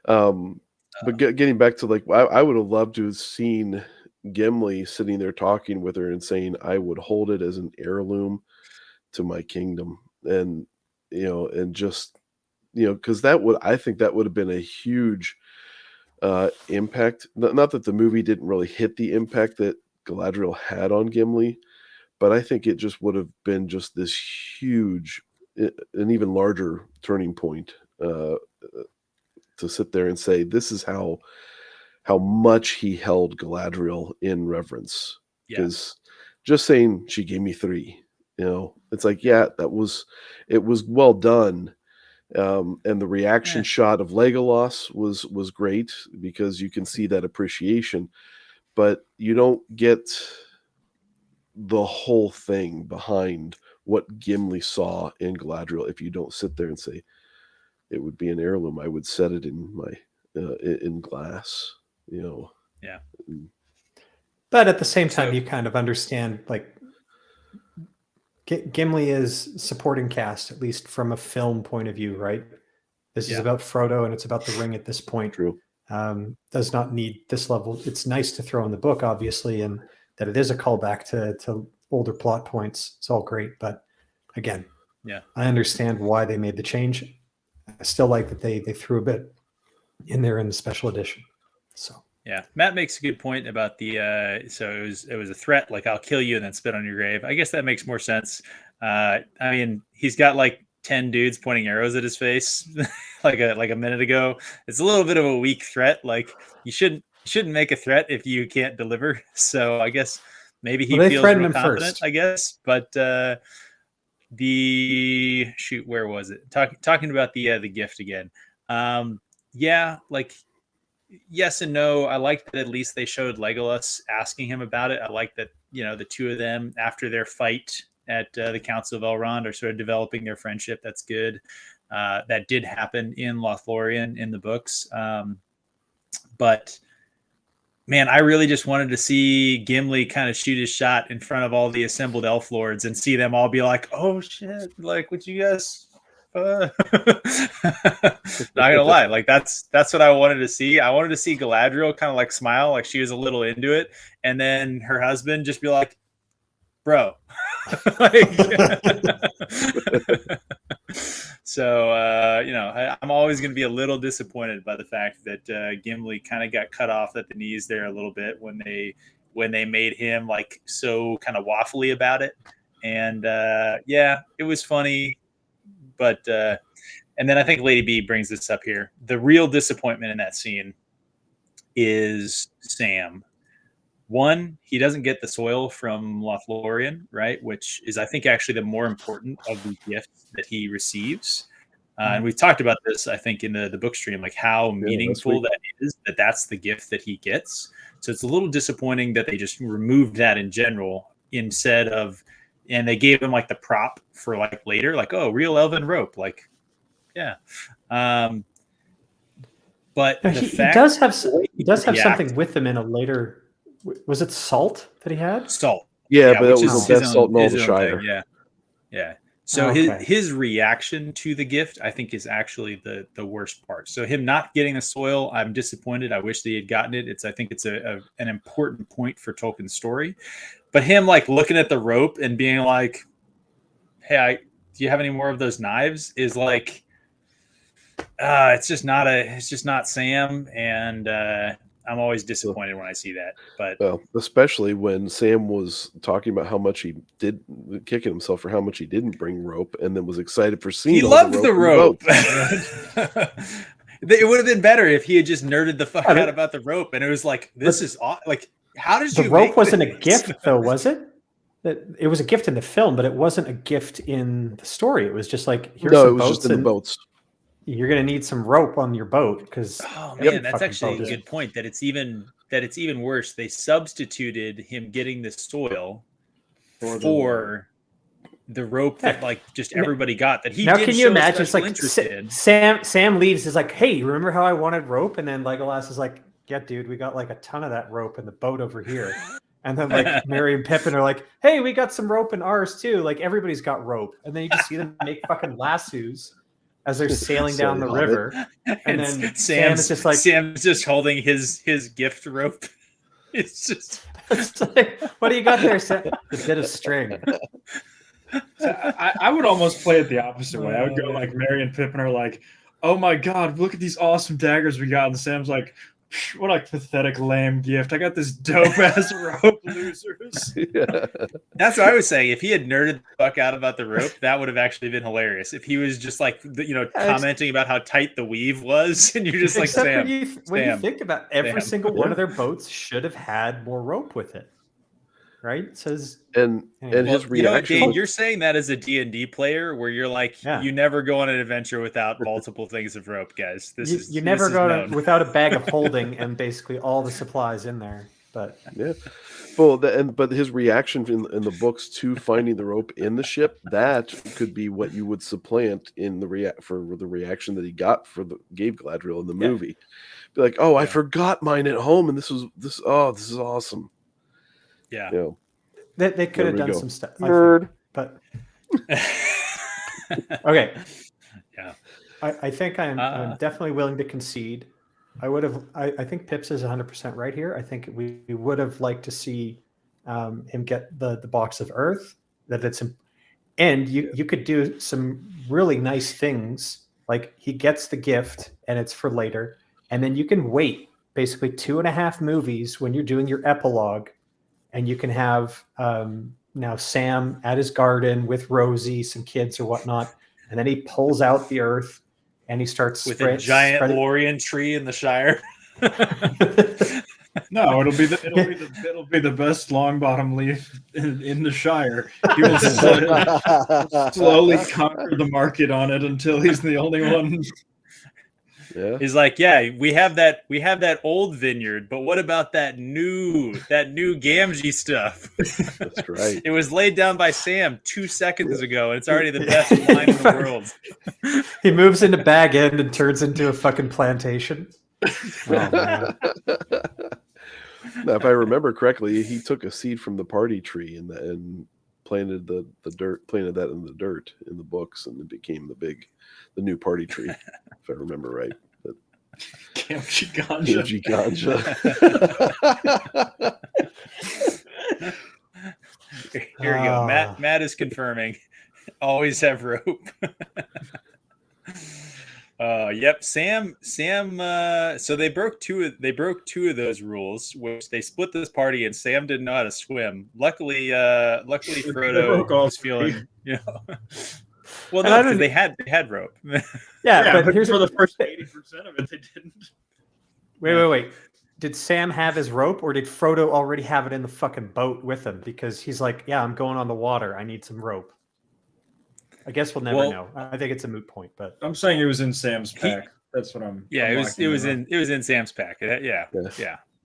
But getting back to like, I would have loved to have seen Gimli sitting there talking with her and saying, I would hold it as an heirloom to my kingdom. And, and just because I think that would have been a huge impact. Not that the movie didn't really hit the impact that Galadriel had on Gimli, but I think it just would have been just this huge, an even larger turning point to sit there and say, this is how much he held Galadriel in reverence. Because just saying she gave me 3, it's like, yeah, it was well done. And the reaction shot of Legolas was great because you can see that appreciation, but you don't get the whole thing behind what Gimli saw in Galadriel if you don't sit there and say, it would be an heirloom. I would set it in my in glass, Yeah. But at the same time, you kind of understand, like, Gimli is supporting cast, at least from a film point of view, right? This is about Frodo, and it's about the ring at this point. True. Does not need this level. It's nice to throw in the book, obviously, and that it is a callback to older plot points. It's all great, but again, I understand why they made the change. I still like that they threw a bit in there in the special edition. So. Yeah, Matt makes a good point about the so it was a threat, like, I'll kill you and then spit on your grave. I guess that makes more sense. I mean, he's got like 10 dudes pointing arrows at his face like a minute ago. It's a little bit of a weak threat. Like, you shouldn't make a threat if you can't deliver. So I guess maybe he feels real confident, first. I guess. But where was it? Talking about the gift again. Like, yes and no. I like that at least they showed Legolas asking him about it. I like that, the two of them, after their fight at the Council of Elrond, are sort of developing their friendship. That's good. That did happen in Lothlorien in the books. But man, I really just wanted to see Gimli kind of shoot his shot in front of all the assembled elf lords and see them all be like, oh shit, like, what you guys... not gonna lie, like, that's what I wanted to see. I wanted to see Galadriel kind of like smile, like she was a little into it, and then her husband just be like, bro. So I'm always going to be a little disappointed by the fact that Gimli kind of got cut off at the knees there a little bit when they made him like so kind of waffly about it. And it was funny. But and then I think Lady B brings this up here. The real disappointment in that scene is Sam. One, he doesn't get the soil from Lothlorien, right? Which is, I think, actually the more important of the gifts that he receives. And we've talked about this, I think, in the book stream, like how meaningful that is, that's the gift that he gets. So it's a little disappointing that they just removed that in general instead of, and they gave him like the prop for like later, like, oh, real elven rope. Like, yeah. But he does have something with him in a later, was it salt that he had? Salt. Yeah, but that was the best salt in all the Shire. Yeah. Yeah. So his reaction to the gift, I think, is actually the worst part. So him not getting the soil, I'm disappointed. I wish they had gotten it. I think it's an important point for Tolkien's story. But him like looking at the rope and being like, "Hey, do you have any more of those knives?" is like, it's just not Sam, and I'm always disappointed when I see that. But especially when Sam was talking about how much he did, kicking himself for how much he didn't bring rope, and then was excited for seeing. He loved the rope. It would have been better if he had just nerded the fuck out about the rope, and it was like, this is like, how did you? The rope wasn't a gift, though, was it? It was a gift in the film, but it wasn't a gift in the story. It was just like, here's some boats, just in the boats. You're going to need some rope on your boat because that's actually a good point. That it's even worse. They substituted him getting the soil for the rope that like just everybody got. That he now can you imagine? It's like Sam leaves. Is like, hey, remember how I wanted rope? And then Legolas is like, yeah, dude, we got like a ton of that rope in the boat over here. And then like Merry and Pippin are like, hey, we got some rope in ours too. Like everybody's got rope. And then you just see them make fucking lassos as they're sailing down the river. And then Sam's just holding his gift rope. It's just like, what do you got there, Sam? A bit of string. So I would almost play it the opposite way. I would go like Merry and Pippin are like, "Oh my god, look at these awesome daggers we got," and Sam's like, "What a pathetic, lame gift! I got this dope ass rope, losers." Yeah. That's what I was saying. If he had nerded the fuck out about the rope, that would have actually been hilarious. If he was just like, commenting about how tight the weave was, and you're just like, Except Sam, when you think about every Sam. single one of their boats should have had more rope with it, right? It says, and his reaction. Dane, you're saying that as a D&D player, where you're like, you never go on an adventure without multiple things of rope, guys. You never go without a bag of holding and basically all the supplies in there. But yeah, well, but his reaction in the books to finding the rope in the ship, that could be what you would supplant in the reaction that he gave Galadriel in the movie. Be like, oh, I forgot mine at home, and this is awesome. Yeah, they could have done some stuff. Nerd, but okay. Yeah, I think I'm definitely willing to concede. I think Pips is 100% right here. I think we would have liked to see him get the box of Earth. And you could do some really nice things, like he gets the gift and it's for later, and then you can wait basically 2.5 movies when you're doing your epilogue, and you can have now Sam at his garden with Rosie, some kids or whatnot, and then he pulls out the Earth. And he starts with a giant Lorien tree in the Shire. No, it'll be the best long bottom leaf in the Shire. He will slowly conquer the market on it until he's the only one. Yeah. He's like, yeah, we have that old vineyard, but what about that new Gamgee stuff? That's right. It was laid down by Sam 2 seconds ago, and it's already the best wine in the world. He moves into Bag End and turns into a fucking plantation. Oh, man. Now, if I remember correctly, he took a seed from the party tree and planted that in the dirt in the books, and it became the new party tree, if I remember right. Gamgee ganja. Here we go. Matt is confirming. Always have rope. Yep. Sam. So they broke two of those rules, which they split this party, and Sam didn't know how to swim. Luckily, Frodo was feeling, Well, no, because they had rope. Yeah, but here's for the first 80% of it, they didn't. Wait. Did Sam have his rope, or did Frodo already have it in the fucking boat with him? Because he's like, yeah, I'm going on the water. I need some rope. I guess we'll never know. I think it's a moot point, but I'm saying it was in Sam's pack. That's what I'm. Yeah, I'm it was in Sam's pack. Yeah.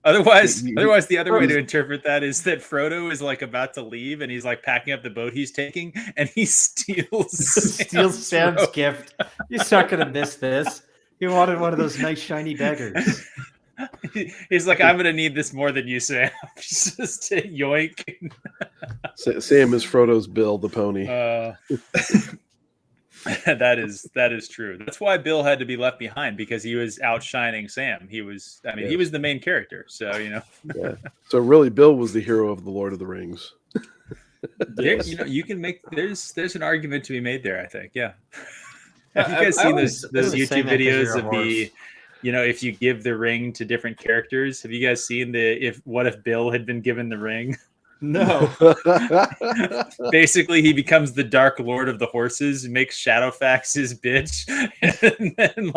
Otherwise, the other way to interpret that is that Frodo is like about to leave, and he's like packing up the boat he's taking, and he steals Sam's gift. He's not gonna miss this. He wanted one of those nice shiny daggers. He's like, I'm gonna need this more than you, Sam. Just yoink. Sam is Frodo's Bill, the pony. That is true. That's why Bill had to be left behind, because he was outshining Sam. He was the main character. So Yeah. So really, Bill was the hero of the Lord of the Rings. You can make there's an argument to be made there. I think. Yeah. Have you guys seen those YouTube videos of if you give the ring to different characters? Have you guys seen what if Bill had been given the ring? No. Basically, he becomes the Dark Lord of the Horses, makes Shadowfax his bitch, and then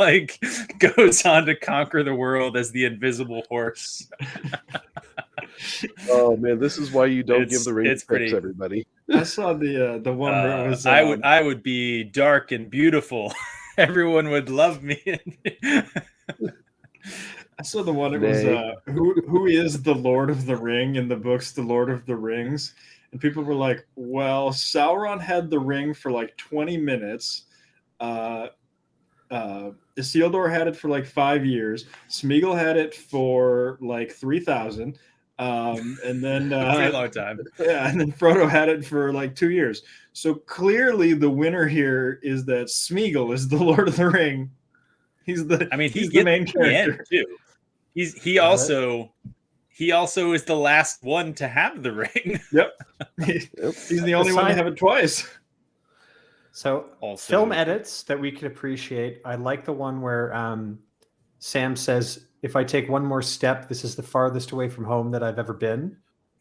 goes on to conquer the world as the Invisible Horse. Oh man, this is why you don't give the ring to picks, everybody. I saw the one where it was. I would be dark and beautiful. Everyone would love me. I saw the one. It was who is the Lord of the Ring in the books, The Lord of the Rings, and people were like, "Well, Sauron had the ring for like 20 minutes. Isildur had it for like 5 years. Smeagol had it for like 3,000, and then a long time. Yeah, and then Frodo had it for like 2 years. So clearly, the winner here is that Smeagol is the Lord of the Ring. He's the main character too. He he also is the last one to have the ring. Yep. He's the only one to have it twice. So Also, film edits that we can appreciate. I like the one where Sam says, "If I take one more step, this is the farthest away from home that I've ever been."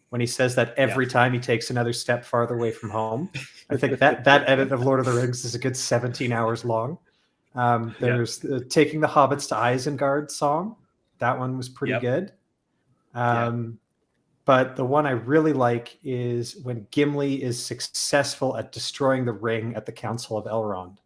When he says that every time he takes another step farther away from home, I think that edit of Lord of the Rings is a good 17 hours long. There's Taking the Hobbits to Isengard song. That one was pretty good. But the one I really like is when Gimli is successful at destroying the ring at the Council of Elrond,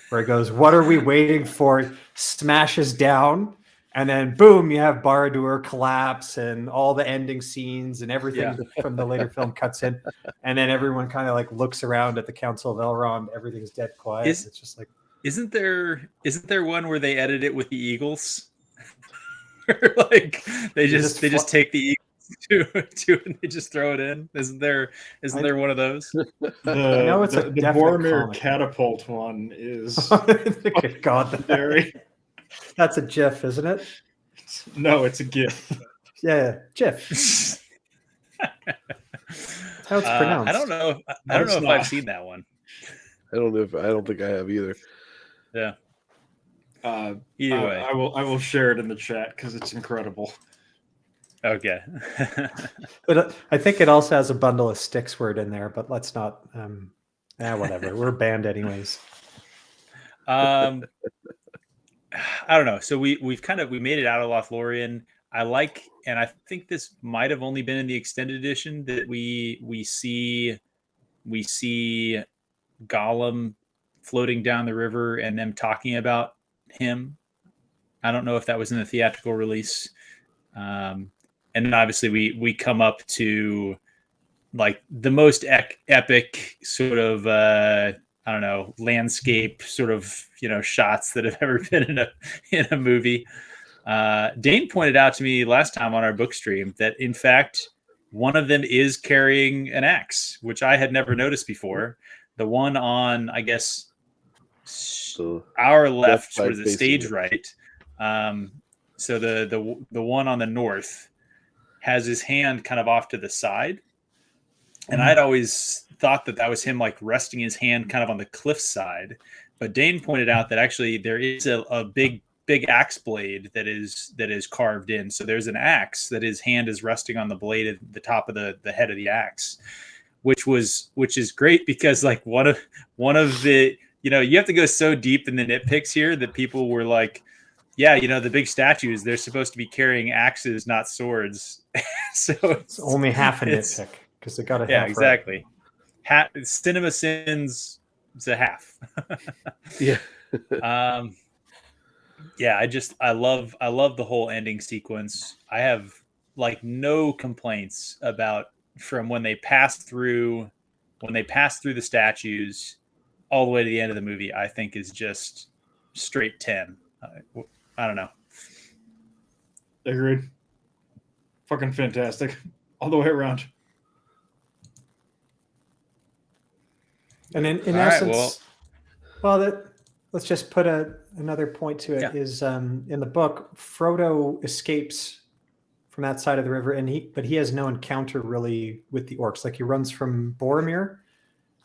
where he goes, "What are we waiting for?" Smashes down, and then boom, you have Barad-dûr collapse and all the ending scenes and everything from the later film cuts in, and then everyone kind of like looks around at the Council of Elrond. Everything's dead quiet. It's just like, isn't there one where they edit it with the Eagles? Like they just take the Eagles and they just throw it in. Isn't there one of those? I know it's the Boromir catapult one is good God, that's a GIF, isn't it? No, it's a GIF. Yeah, GIF. That's how it's pronounced. I don't know if I've seen that one. I don't think I have either. Yeah. Either way, I will share it in the chat because it's incredible. Okay. But I think it also has a bundle of sticks word in there, but let's not whatever. We're banned anyways. I don't know. So we made it out of Lothlorien. And I think this might have only been in the extended edition that we see Gollum floating down the river and them talking about him. I don't know if that was in the theatrical release. And then obviously we come up to like the most epic sort of I don't know, landscape sort of, shots that have ever been in a movie. Dane pointed out to me last time on our book stream that in fact one of them is carrying an axe, which I had never noticed before. The one on, I guess, our left, sort of the stage right. So the one on the north has his hand kind of off to the side. And I'd always thought that was him like resting his hand kind of on the cliff side. But Dane pointed out that actually there is a big axe blade that is carved in. So there's an axe that his hand is resting on the blade at the top of the head of the axe, which is great because like one of the, you have to go so deep in the nitpicks here that people were like, yeah, the big statues, they're supposed to be carrying axes, not swords. So it's only half a nitpick because they got a half. Yeah, exactly. Cinema sins is a half. Yeah. Yeah, I love the whole ending sequence. I have like no complaints about from when they pass through the statues all the way to the end of the movie. I think is just straight 10. I don't know. Agreed. Fucking fantastic. All the way around. And in essence, let's just put another point to it. Is in the book, Frodo escapes from that side of the river, but he has no encounter really with the orcs. Like he runs from Boromir,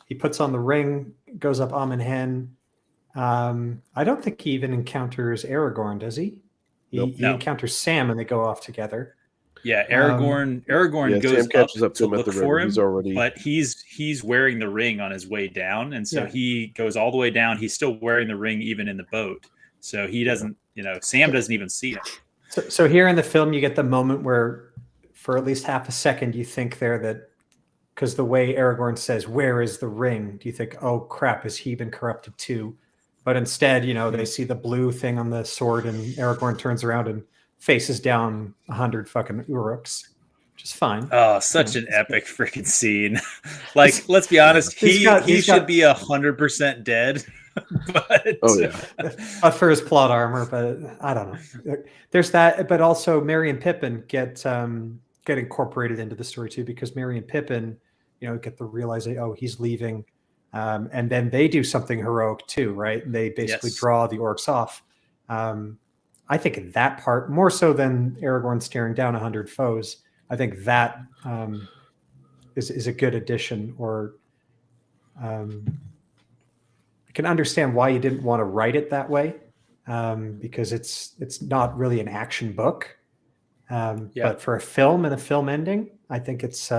he puts on the ring, goes up Amon Hen. I don't think he even encounters Aragorn, does he? He encounters Sam, and they go off together. Yeah, Aragorn goes Sam catches up to him look at the for river. him, but he's wearing the ring on his way down, and so he goes all the way down. He's still wearing the ring even in the boat, so he doesn't. Sam doesn't even see him. So here in the film, you get the moment where, for at least half a second, you think there that because the way Aragorn says, "Where is the ring?" Do you think, "Oh crap, has he been corrupted too?" But instead, they see the blue thing on the sword, and Aragorn turns around and faces down 100 fucking Uruks, which is fine. Oh, such an epic freaking scene! Like, let's be honest, he should be 100% dead. But for his plot armor, but I don't know. There's that, but also Merry and Pippin get incorporated into the story too, because Merry and Pippin, get the realization, he's leaving. And then they do something heroic too, right? They basically draw the orcs off. I think that part, more so than Aragorn staring down 100 foes, I think that is a good addition. Or I can understand why you didn't want to write it that way, because it's not really an action book. But for a film and a film ending, I think it's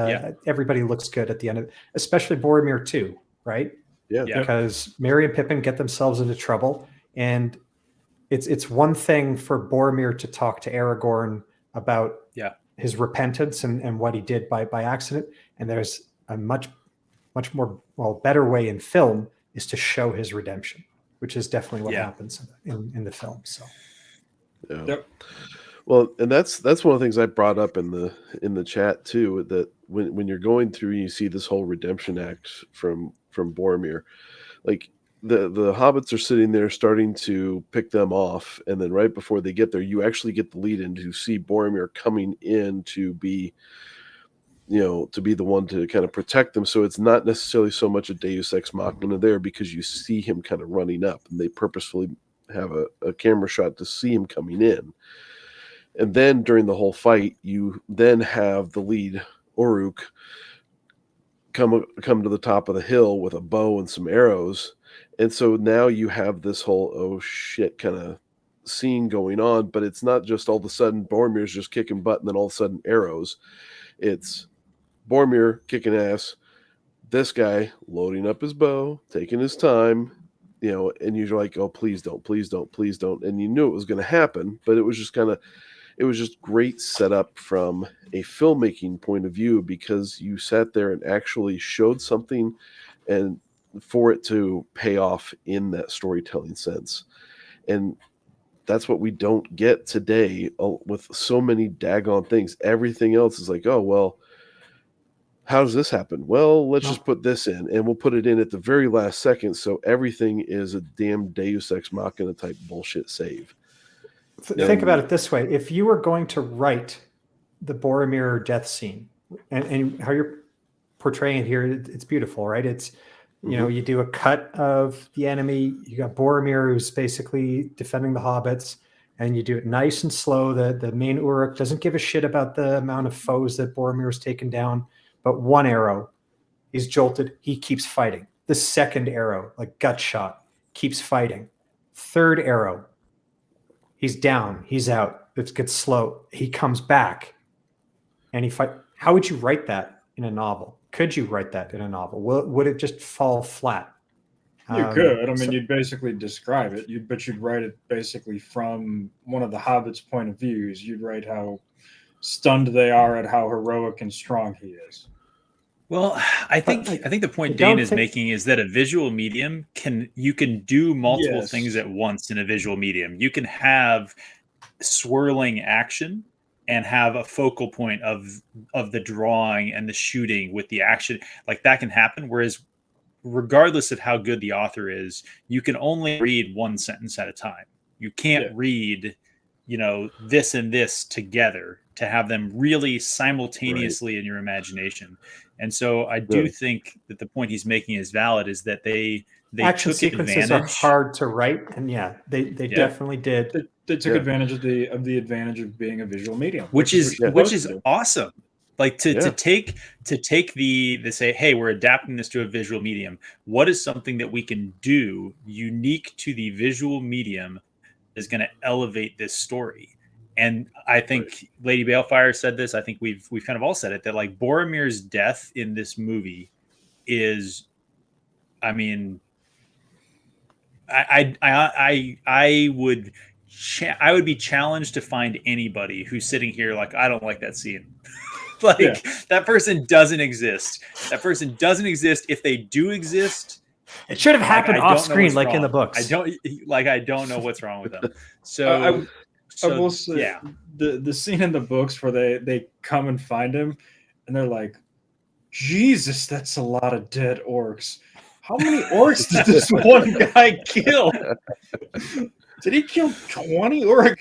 everybody looks good at the end of it, especially Boromir too, right? Yeah. Because Merry and Pippin get themselves into trouble, and it's one thing for Boromir to talk to Aragorn about his repentance and what he did by accident, and there's a much more better way in film is to show his redemption, which is definitely what happens in the film. So well, and that's one of the things I brought up in the chat too, that when you're going through and you see this whole redemption act from Boromir, like the hobbits are sitting there starting to pick them off, and then right before they get there, you actually get the lead in to see Boromir coming in to be the one to kind of protect them. So it's not necessarily so much a Deus Ex Machina there, because you see him kind of running up, and they purposefully have a camera shot to see him coming in. And then during the whole fight, you then have the lead, Uruk, come to the top of the hill with a bow and some arrows. And so now you have this whole, oh shit, kind of scene going on, but it's not just all of a sudden Boromir's just kicking butt and then all of a sudden arrows. It's Boromir kicking ass, this guy loading up his bow, taking his time, and you're like, oh, please don't. And you knew it was going to happen, but it was just great setup from a filmmaking point of view, because you sat there and actually showed something and for it to pay off in that storytelling sense. And that's what we don't get today with so many daggone things. Everything else is like, oh, well, how does this happen? Well, let's just put this in, and we'll put it in at the very last second. So everything is a damn Deus Ex Machina type bullshit save. Think about it this way. If you were going to write the Boromir death scene and how you're portraying it here, it's beautiful, right? It's, you do a cut of the enemy. You got Boromir, who's basically defending the hobbits, and you do it nice and slow. The main Uruk doesn't give a shit about the amount of foes that Boromir has taken down, but one arrow, he's jolted. He keeps fighting. The second arrow, like gut shot, keeps fighting. Third arrow, he's down. He's out. It gets slow. He comes back, and he fight. How would you write that in a novel? Could you write that in a novel? Would it just fall flat? You could. I mean, you'd basically describe it. But you'd write it basically from one of the Hobbit's point of views. You'd write how stunned they are at how heroic and strong he is. Well, I think the point Dane is making is that a visual medium can do multiple things at once in a visual medium. You can have swirling action and have a focal point of the drawing and the shooting with the action. Like that can happen. Whereas regardless of how good the author is, you can only read one sentence at a time. You can't read, this and this together to have them really simultaneously in your imagination. And so I do think that the point he's making is valid, is that they action took sequences advantage. are hard to write, and they definitely did. They took advantage of the advantage of being a visual medium, which is awesome. Like to take the say, hey, we're adapting this to a visual medium. What is something that we can do unique to the visual medium is going to elevate this story? And I think Lady Balefire said this. I think we've kind of all said it, that like Boromir's death in this movie is, I mean, I would be challenged to find anybody who's sitting here like, I don't like that scene. That person doesn't exist. That person doesn't exist. If they do exist, it should have happened off screen, like in the books. I don't know what's wrong with them. So I will say, the scene in the books where they come and find him, and they're like, Jesus, that's a lot of dead orcs. How many orcs did this one guy kill? Did he kill 20 Uruk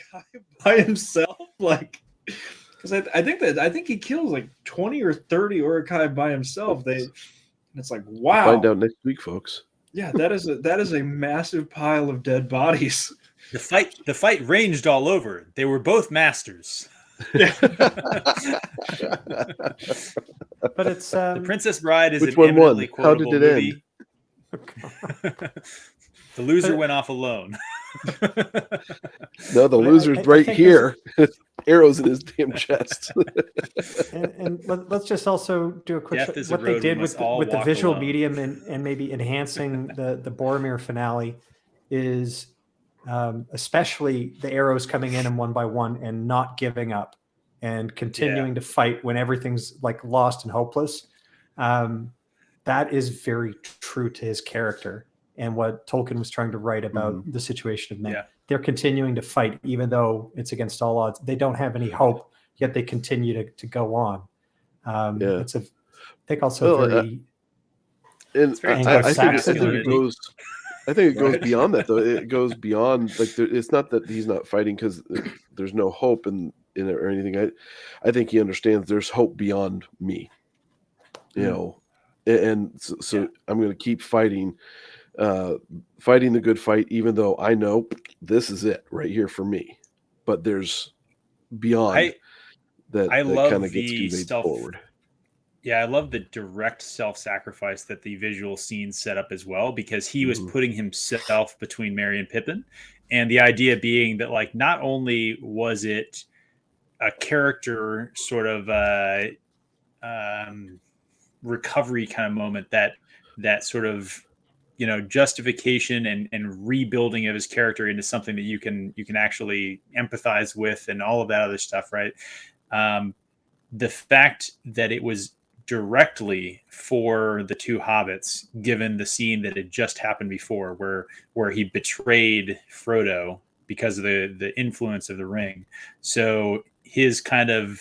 by himself? Like, because I think he kills like 20 or 30 Uruk by himself. It's like, wow. Find out next week, folks. Yeah, that is a massive pile of dead bodies. The fight ranged all over. They were both masters. Yeah. But it's The Princess Bride is Which an one eminently won? How did quotable it movie. The loser went off alone. No, the But loser's I right think here. Arrows in his damn chest. and let's just also do a quick Death is a what they road we did must with all the walk visual alone. medium and maybe enhancing the Boromir finale is especially the arrows coming in one by one and not giving up and continuing to fight when everything's like lost and hopeless. That is very true to his character and what Tolkien was trying to write about the situation of men. Yeah. They're continuing to fight even though it's against all odds. They don't have any hope, yet they continue to go on. It's I think also very. And very I think Anglo-Saxon. it goes. I think it goes beyond that, though. It goes beyond like it's not that he's not fighting because there's no hope in it or anything. I think he understands there's hope beyond me. You know, and so I'm going to keep fighting the good fight, even though I know this is it right here for me. But there's beyond that kind of gets conveyed forward. Yeah, I love the direct self-sacrifice that the visual scenes set up as well, because he was putting himself between Merry and Pippin. And the idea being that, like, not only was it a character sort of recovery kind of moment, that sort of, you know, justification and rebuilding of his character into something that you can actually empathize with and all of that other stuff, right? The fact that it was directly for the two hobbits, given the scene that had just happened before where he betrayed Frodo because of the influence of the ring. So his kind of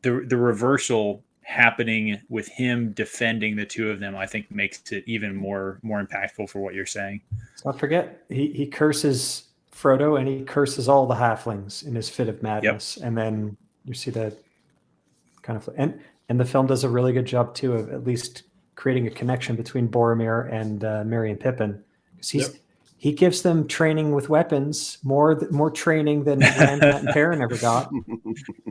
the reversal happening with him defending the two of them, I think makes it even more impactful for what you're saying. Let's not forget, he curses Frodo and he curses all the halflings in his fit of madness. And then you see that kind of, and the film does a really good job too of at least creating a connection between Boromir and Merry and Pippin, because he gives them training with weapons, more training than Randmat and Perrin ever got.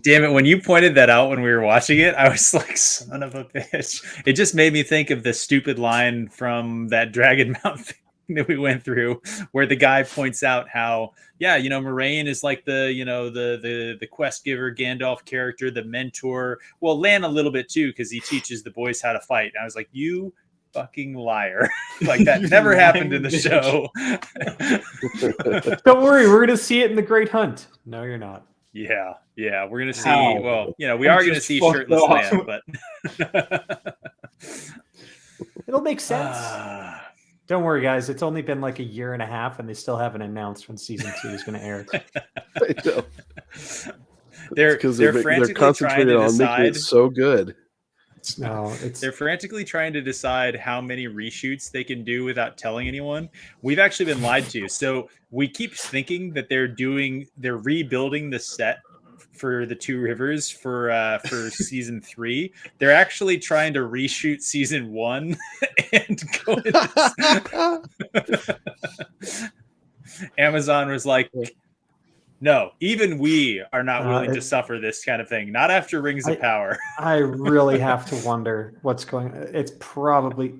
Damn it! When you pointed that out when we were watching it, I was like, "Son of a bitch!" It just made me think of the stupid line from that Dragon Mount thing that we went through, where the guy points out how, Moraine is like the quest giver Gandalf character, the mentor. Well, Lan a little bit too, because he teaches the boys how to fight. And I was like, you fucking liar. Like, that never happened in the show. Don't worry, we're gonna see it in The Great Hunt. No, you're not. Yeah, we're gonna see. Well, we are gonna see shirtless Lan, but it'll make sense. Don't worry, guys. It's only been like a year and a half, and they still haven't announced when season 2 is going to air. I know. They're concentrated on making it so good. They're frantically trying to decide how many reshoots they can do without telling anyone. We've actually been lied to. So we keep thinking that they're rebuilding the set for the Two Rivers for season 3. They're actually trying to reshoot season 1 and go into Amazon was like, no, even we are not willing to suffer this kind of thing. Not after Rings of Power. I really have to wonder what's going on. It's probably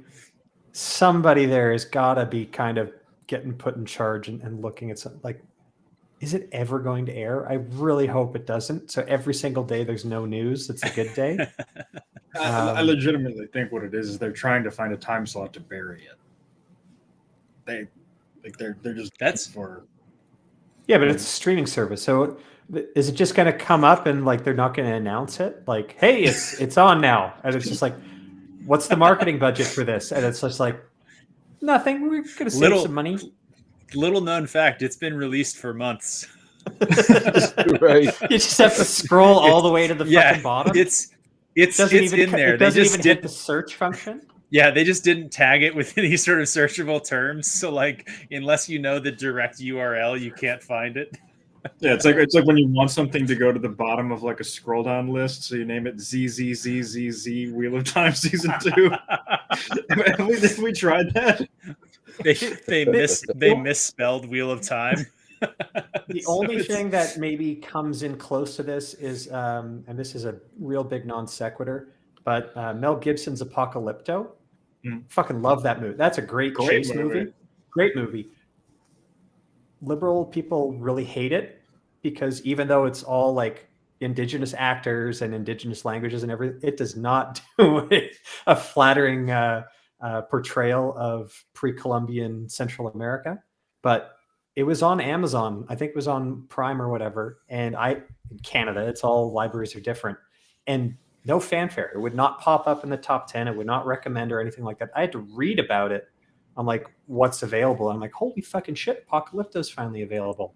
somebody there has got to be kind of getting put in charge and looking at something like, is it ever going to air? I really hope it doesn't. So every single day there's no news. It's a good day. I legitimately think what it is they're trying to find a time slot to bury it. They're just that's for. Yeah, but it's a streaming service. So is it just going to come up and like they're not going to announce it? Like, hey, it's on now, and it's just like, what's the marketing budget for this? And it's just like, nothing. We're going to save some money. Little known fact, it's been released for months. Right. You just have to scroll all the way to the fucking bottom. It's in there. It doesn't even hit the search function. Yeah, they just didn't tag it with any sort of searchable terms. So, like, unless you know the direct URL, you can't find it. Yeah, it's like when you want something to go to the bottom of like a scroll down list, so you name it ZZZZZ Wheel of Time Season 2. Have we tried that? they misspelled Wheel of Time. The So only it's- thing that maybe comes in close to this is, and this is a real big non sequitur, but Mel Gibson's Apocalypto. Fucking love that movie. That's a great chase movie. Great movie. Liberal people really hate it because even though it's all like indigenous actors and indigenous languages and everything, it does not do a flattering portrayal of pre-Columbian Central America. But it was on Amazon. I think it was on Prime or whatever. And in Canada, it's all libraries are different. And no fanfare. It would not pop up in the top 10. It would not recommend or anything like that. I had to read about it on like what's available. I'm like, holy fucking shit, Apocalypto's finally available.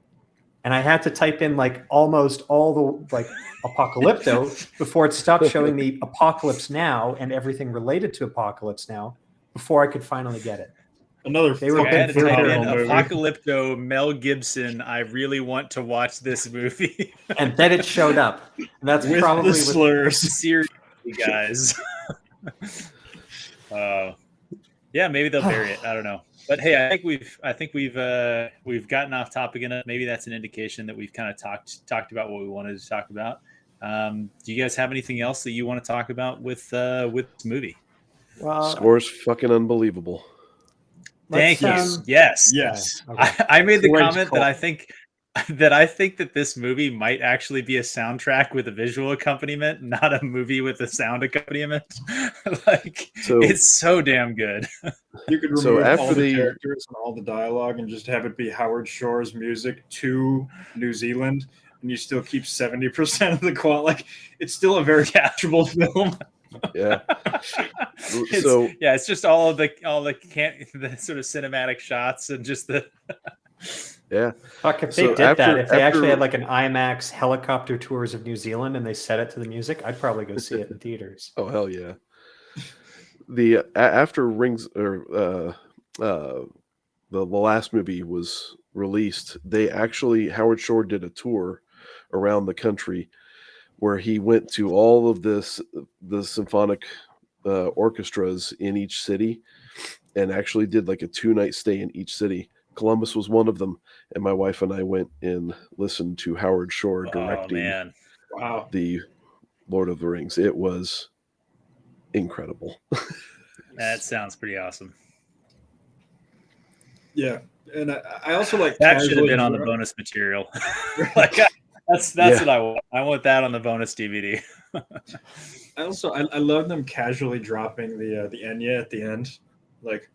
And I had to type in like almost all the like Apocalypto before it stopped showing me Apocalypse Now and everything related to Apocalypse Now before I could finally get it. Another They were I had to big type in terrible movie. Apocalypto Mel Gibson. I really want to watch this movie. And then it showed up. And that's with probably the slurs. Seriously, guys. Yeah, maybe they'll bury it. I don't know. But hey, I think we've gotten off topic enough. Maybe that's an indication that we've kind of talked about what we wanted to talk about. Do you guys have anything else that you want to talk about with this movie? Well, Score's fucking unbelievable. Thank you. let's, Yes. okay. I made the Great comment call. that I think that this movie might actually be a soundtrack with a visual accompaniment, not a movie with a sound accompaniment. It's so damn good. You could remove So after all the the- characters and all the dialogue and just have it be Howard Shore's music to New Zealand, and you still keep 70% of the quality. Like, it's still a very watchable film. Yeah. It's just all the sort of cinematic shots and just the Yeah. Fuck, if they So did that, after- if they actually after- had like an IMAX helicopter tours of New Zealand and they set it to the music, I'd probably go see it in theaters. Oh hell yeah. After Rings or the last movie was released, they actually Howard Shore did a tour around the country where he went to all of the symphonic orchestras in each city and actually did like a 2-night stay in each city. Columbus was one of them, and my wife and I went and listened to Howard Shore directing Wow. the Lord of the Rings. It was incredible. That sounds pretty awesome. Yeah. And I also like That should have casually been on the dra- bonus material. That's what I want. I want that on the bonus DVD. I love them casually dropping the Enya at the end. Like,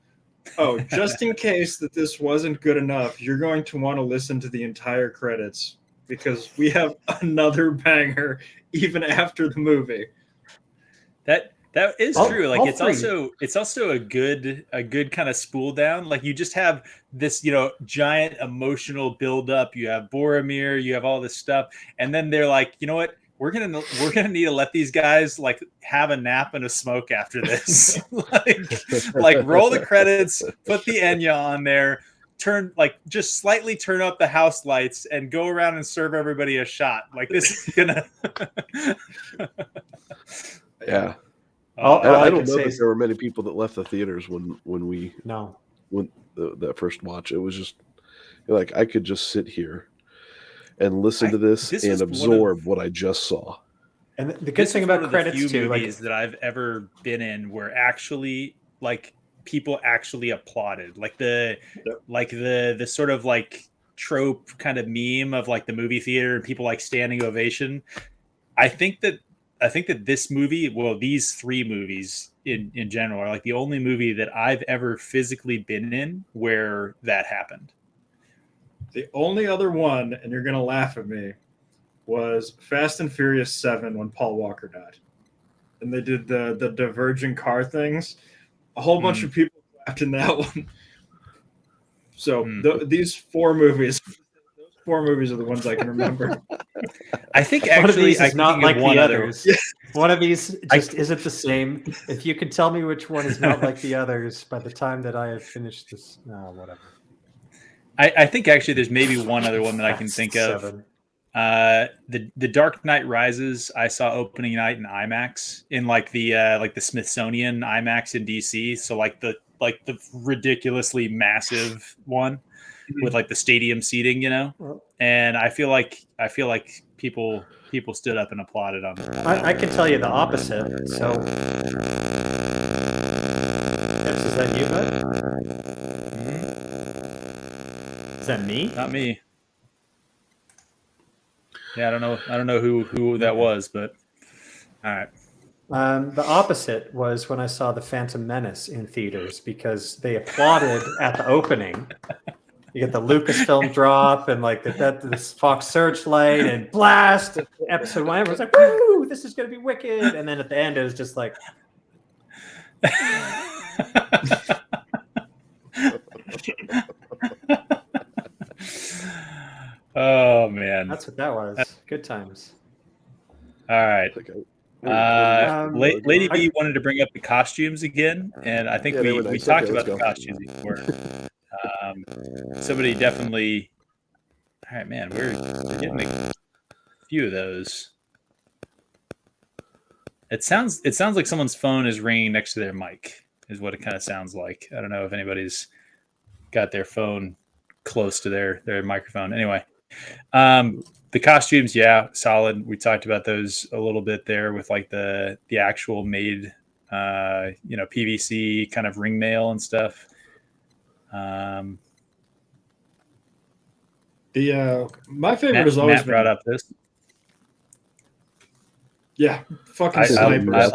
oh, just in case that this wasn't good enough, you're going to want to listen to the entire credits because we have another banger even after the movie. That is true. Like it's free. also a good kind of spool down. Like you just have this, giant emotional build up. You have Boromir, you have all this stuff, and then they're like, you know what? We're gonna need to let these guys like have a nap and a smoke after this. like roll the credits, put the Enya on there, just slightly turn up the house lights, and go around and serve everybody a shot. Like this is gonna. Yeah. All I I don't can know say that is there were many people that left the theaters when we no. went that first watch. It was just like I could just sit here and listen to this this and was absorb what I just saw. And the good thing about credits few too, like movies that I've ever been in where actually like people actually applauded, like the sort of like trope kind of meme of like the movie theater and people like standing ovation. I think that this movie, well, these three movies in general are like the only movie that I've ever physically been in where that happened. The only other one, and you're going to laugh at me, was Fast and Furious 7 when Paul Walker died. And they did the diverging car things. A whole bunch of people laughed in that one. So these four movies are the ones I can remember. I think one of actually these is not like the other. others. One of these just isn't the same. If you could tell me which one is not like the others by the time that I have finished this, whatever. I think actually there's maybe one other one that I can think of. The Dark Knight Rises, I saw opening night in IMAX in like the Smithsonian IMAX in DC. So like like the ridiculously massive one with like the stadium seating, you know. And I feel like people stood up and applauded on it. I can tell you the opposite. So, is that you, bud? Is that me? Not me. Yeah, I don't know who that was, but all right. The opposite was when I saw The Phantom Menace in theaters because they applauded at the opening. You get the Lucasfilm drop and like this Fox Searchlight and blast episode 1. Everyone's like, "Woo! This is going to be wicked!" And then at the end, it was just like, oh man, that's what that was. Good times. All right. Lady B wanted to bring up the costumes again, and I think we talked about the costumes before. Somebody definitely. All right, man, we're getting a few of those. It sounds like someone's phone is ringing next to their mic, is what it kind of sounds like. I don't know if anybody's got their phone close to their microphone. Anyway, the costumes, yeah, solid. We talked about those a little bit there with like the actual made, PVC kind of ring mail and stuff. My favorite has always Matt brought up this. Yeah, fucking snipers.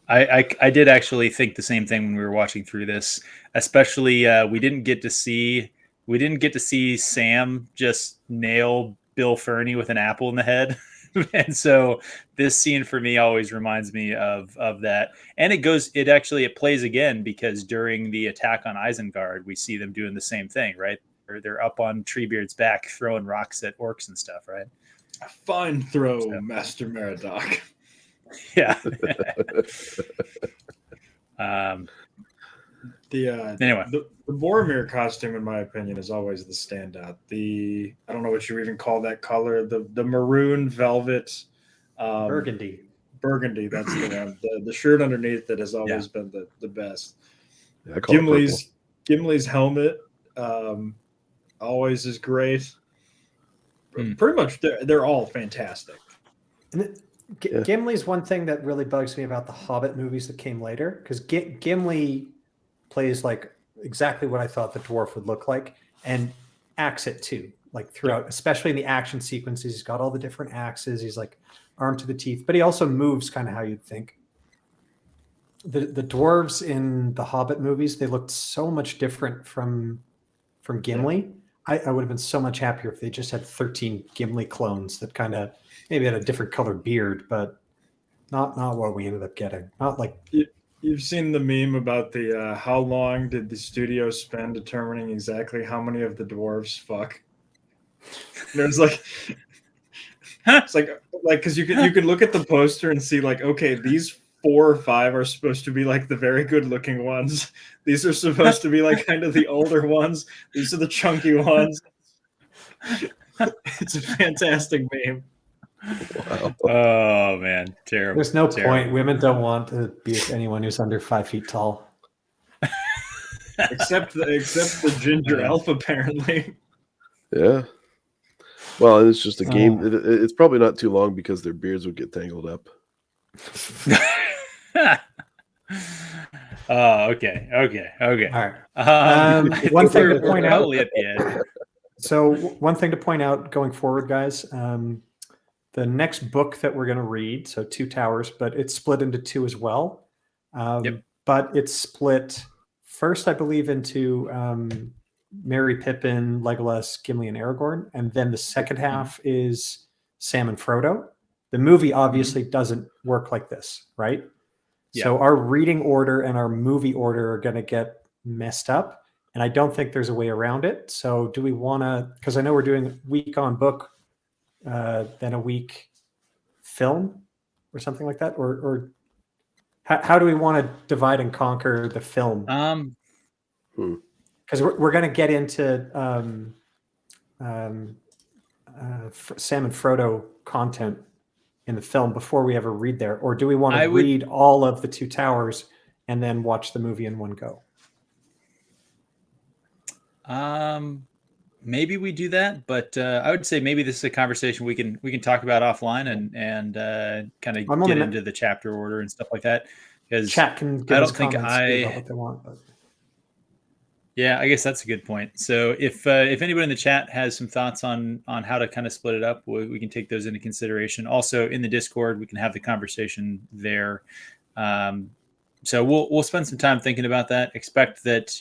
I did actually think the same thing when we were watching through this. Especially, we didn't get to see Sam just nail Bill Fernie with an apple in the head. And so this scene for me always reminds me of that. And it plays again because during the attack on Isengard, we see them doing the same thing, right? They're up on Treebeard's back throwing rocks at orcs and stuff, right? A fine throw, Master Meriadoc. Yeah. Anyway, the Boromir costume, in my opinion, is always the standout. I don't know what you even call that color. The maroon velvet, Burgundy. That's the one. The shirt underneath it has always been the best. Yeah, Gimli's helmet always is great. Pretty much, they're all fantastic. And Gimli's one thing that really bugs me about the Hobbit movies that came later, because Gimli plays like exactly what I thought the dwarf would look like, and acts it too, like throughout, especially in the action sequences. He's got all the different axes. He's like armed to the teeth, but he also moves kind of how you'd think. The dwarves in the Hobbit movies, they looked so much different from Gimli. I would have been so much happier if they just had 13 Gimli clones that kind of maybe had a different colored beard, but not what we ended up getting. Not like you've seen the meme about the how long did the studio spend determining exactly how many of the dwarves fuck. There's like it's like because you can look at the poster and see like, okay, these 4 or 5 are supposed to be like the very good looking ones. These are supposed to be like kind of the older ones. These are the chunky ones. It's a fantastic meme. Wow. Oh man, terrible. There's no point. Women don't want to be with anyone who's under 5 feet tall. except the ginger elf, apparently. Yeah. Well, and it's just a game. It's probably not too long because their beards would get tangled up. Oh, okay. All right. One thing to point out. At the end. So one thing to point out going forward, guys, the next book that we're going to read, so Two Towers, but it's split into 2 as well. But it's split first, I believe, into Merry, Pippin, Legolas, Gimli, and Aragorn. And then the second half is Sam and Frodo. The movie obviously doesn't work like this, right? Yeah. So our reading order and our movie order are going to get messed up. And I don't think there's a way around it. So do we want to, because I know we're doing week on book, then a week film or something like that? Or how do we want to divide and conquer the film? Because we're going to get into Sam and Frodo content in the film before we ever read there. Or do we want to read all of the Two Towers and then watch the movie in one go? Maybe we do that, but I would say maybe this is a conversation we can talk about offline and kind of get into the chapter order and stuff like that. Because chat can give us comments about what they want. But. Yeah, I guess that's a good point. So if anybody in the chat has some thoughts on how to kind of split it up, we can take those into consideration. Also in the Discord, we can have the conversation there. So we'll spend some time thinking about that. Expect that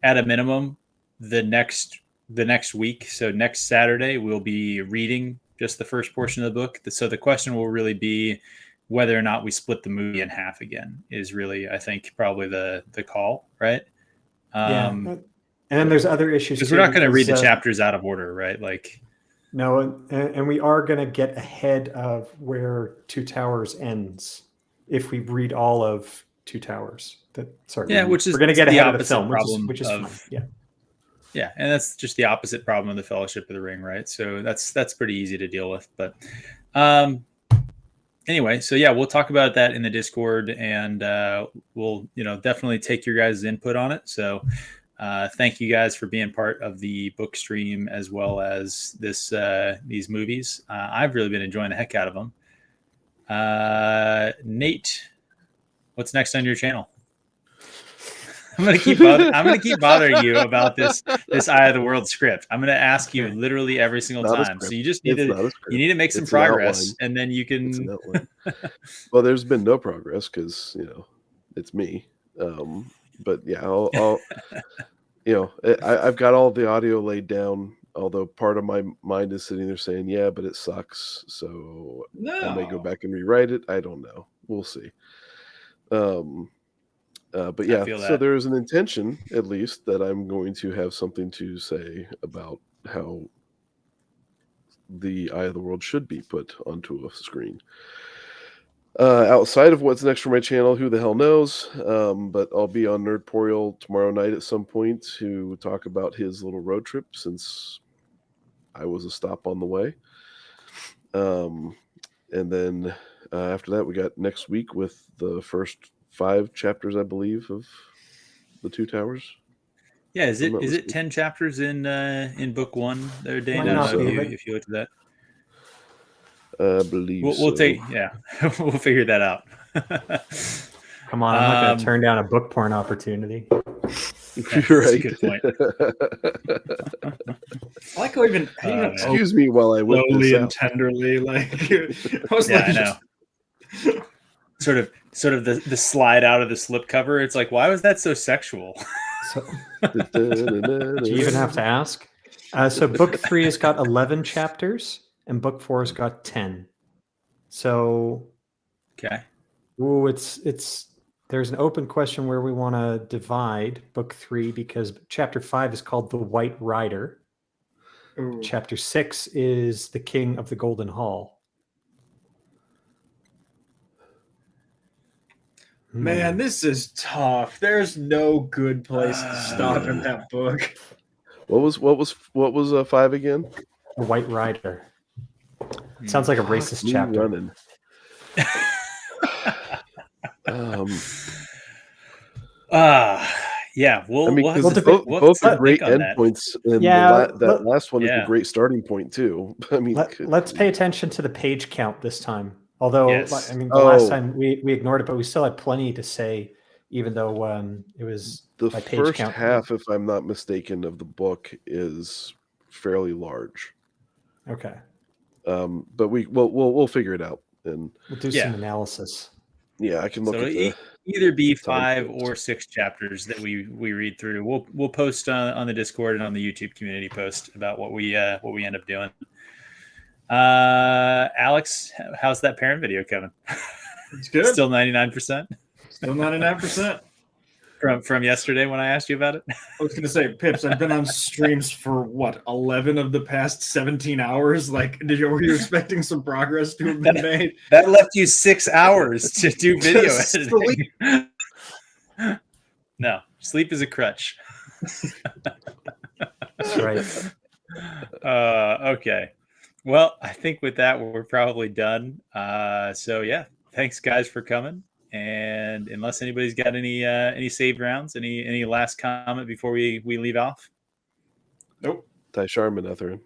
at a minimum, the next week, so next Saturday, we'll be reading just the first portion of the book. So the question will really be whether or not we split the movie in half again is really, I think, probably the call, right? And then there's other issues because we're not going to read the chapters out of order, right? Like, no, and we are going to get ahead of where Two Towers ends if we read all of Two Towers. Which is we're going to get ahead of the film, which is fine. Yeah, and that's just the opposite problem of the Fellowship of the Ring, right? So that's pretty easy to deal with. But anyway, so yeah, we'll talk about that in the Discord, and we'll definitely take your guys' input on it. So thank you guys for being part of the book stream as well as these movies. I've really been enjoying the heck out of them. Nate, what's next on your channel? I'm gonna keep bothering you about this Eye of the World script. I'm gonna ask you literally every single time. So you just need to make some progress, and then you can. Well, there's been no progress because it's me. But yeah, I'll I've got all the audio laid down. Although part of my mind is sitting there saying, "Yeah, but it sucks." So I may go back and rewrite it. I don't know. We'll see. But yeah, so there is an intention, at least, that I'm going to have something to say about how the Eye of the World should be put onto a screen. Outside of what's next for my channel, who the hell knows? But I'll be on Nerdporial tomorrow night at some point to talk about his little road trip, since I was a stop on the way. And then after that, we got next week with the first 5 chapters, I believe, of the Two Towers. Yeah, is it 10 chapters in book 1 there, Dana? If you looked at that, I believe we'll take we'll figure that out. Come on, I'm not going to turn down a book porn opportunity. You're right. Good point. I like how even excuse me while I whip slowly this and out. tenderly, I know. Sort of the slide out of the slipcover. It's like, why was that so sexual? Do you even have to ask? So book 3 has got 11 chapters, and book 4 has got 10. So, okay. Ooh, it's there's an open question where we want to divide book 3, because chapter 5 is called The White Rider. Ooh. Chapter 6 is The King of the Golden Hall. Man, this is tough. There's no good place to stop in that book. What was 5 again? The White Rider. Sounds like a racist chapter. Running. Yeah. We'll both the great endpoints, and that last one is a great starting point too. I mean, let's pay attention to the page count this time. Although, I mean, the last time we ignored it, but we still had plenty to say, even though it was the by page first count. half, if I'm not mistaken, of the book is fairly large. Okay. But we'll figure it out, and we'll do some analysis. Yeah, I can look at either be 5 or 6 chapters that we read through. We'll post on the Discord and on the YouTube community post about what we end up doing. Alex, how's that parent video coming? It's good. Still 99%. Still 99%. From yesterday when I asked you about it. I was gonna say, Pips, I've been on streams for 11 of the past 17 hours. Like, were you expecting some progress to have been made? That left you 6 hours to do video editing. No, sleep is a crutch. That's right. Okay. Well, I think with that we're probably done. So yeah, thanks guys for coming, And unless anybody's got any saved rounds, any last comment before we leave off? Nope. Taishar Manethrin.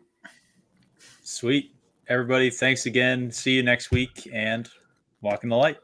Sweet. Everybody, thanks again. See you next week, and walk in the light.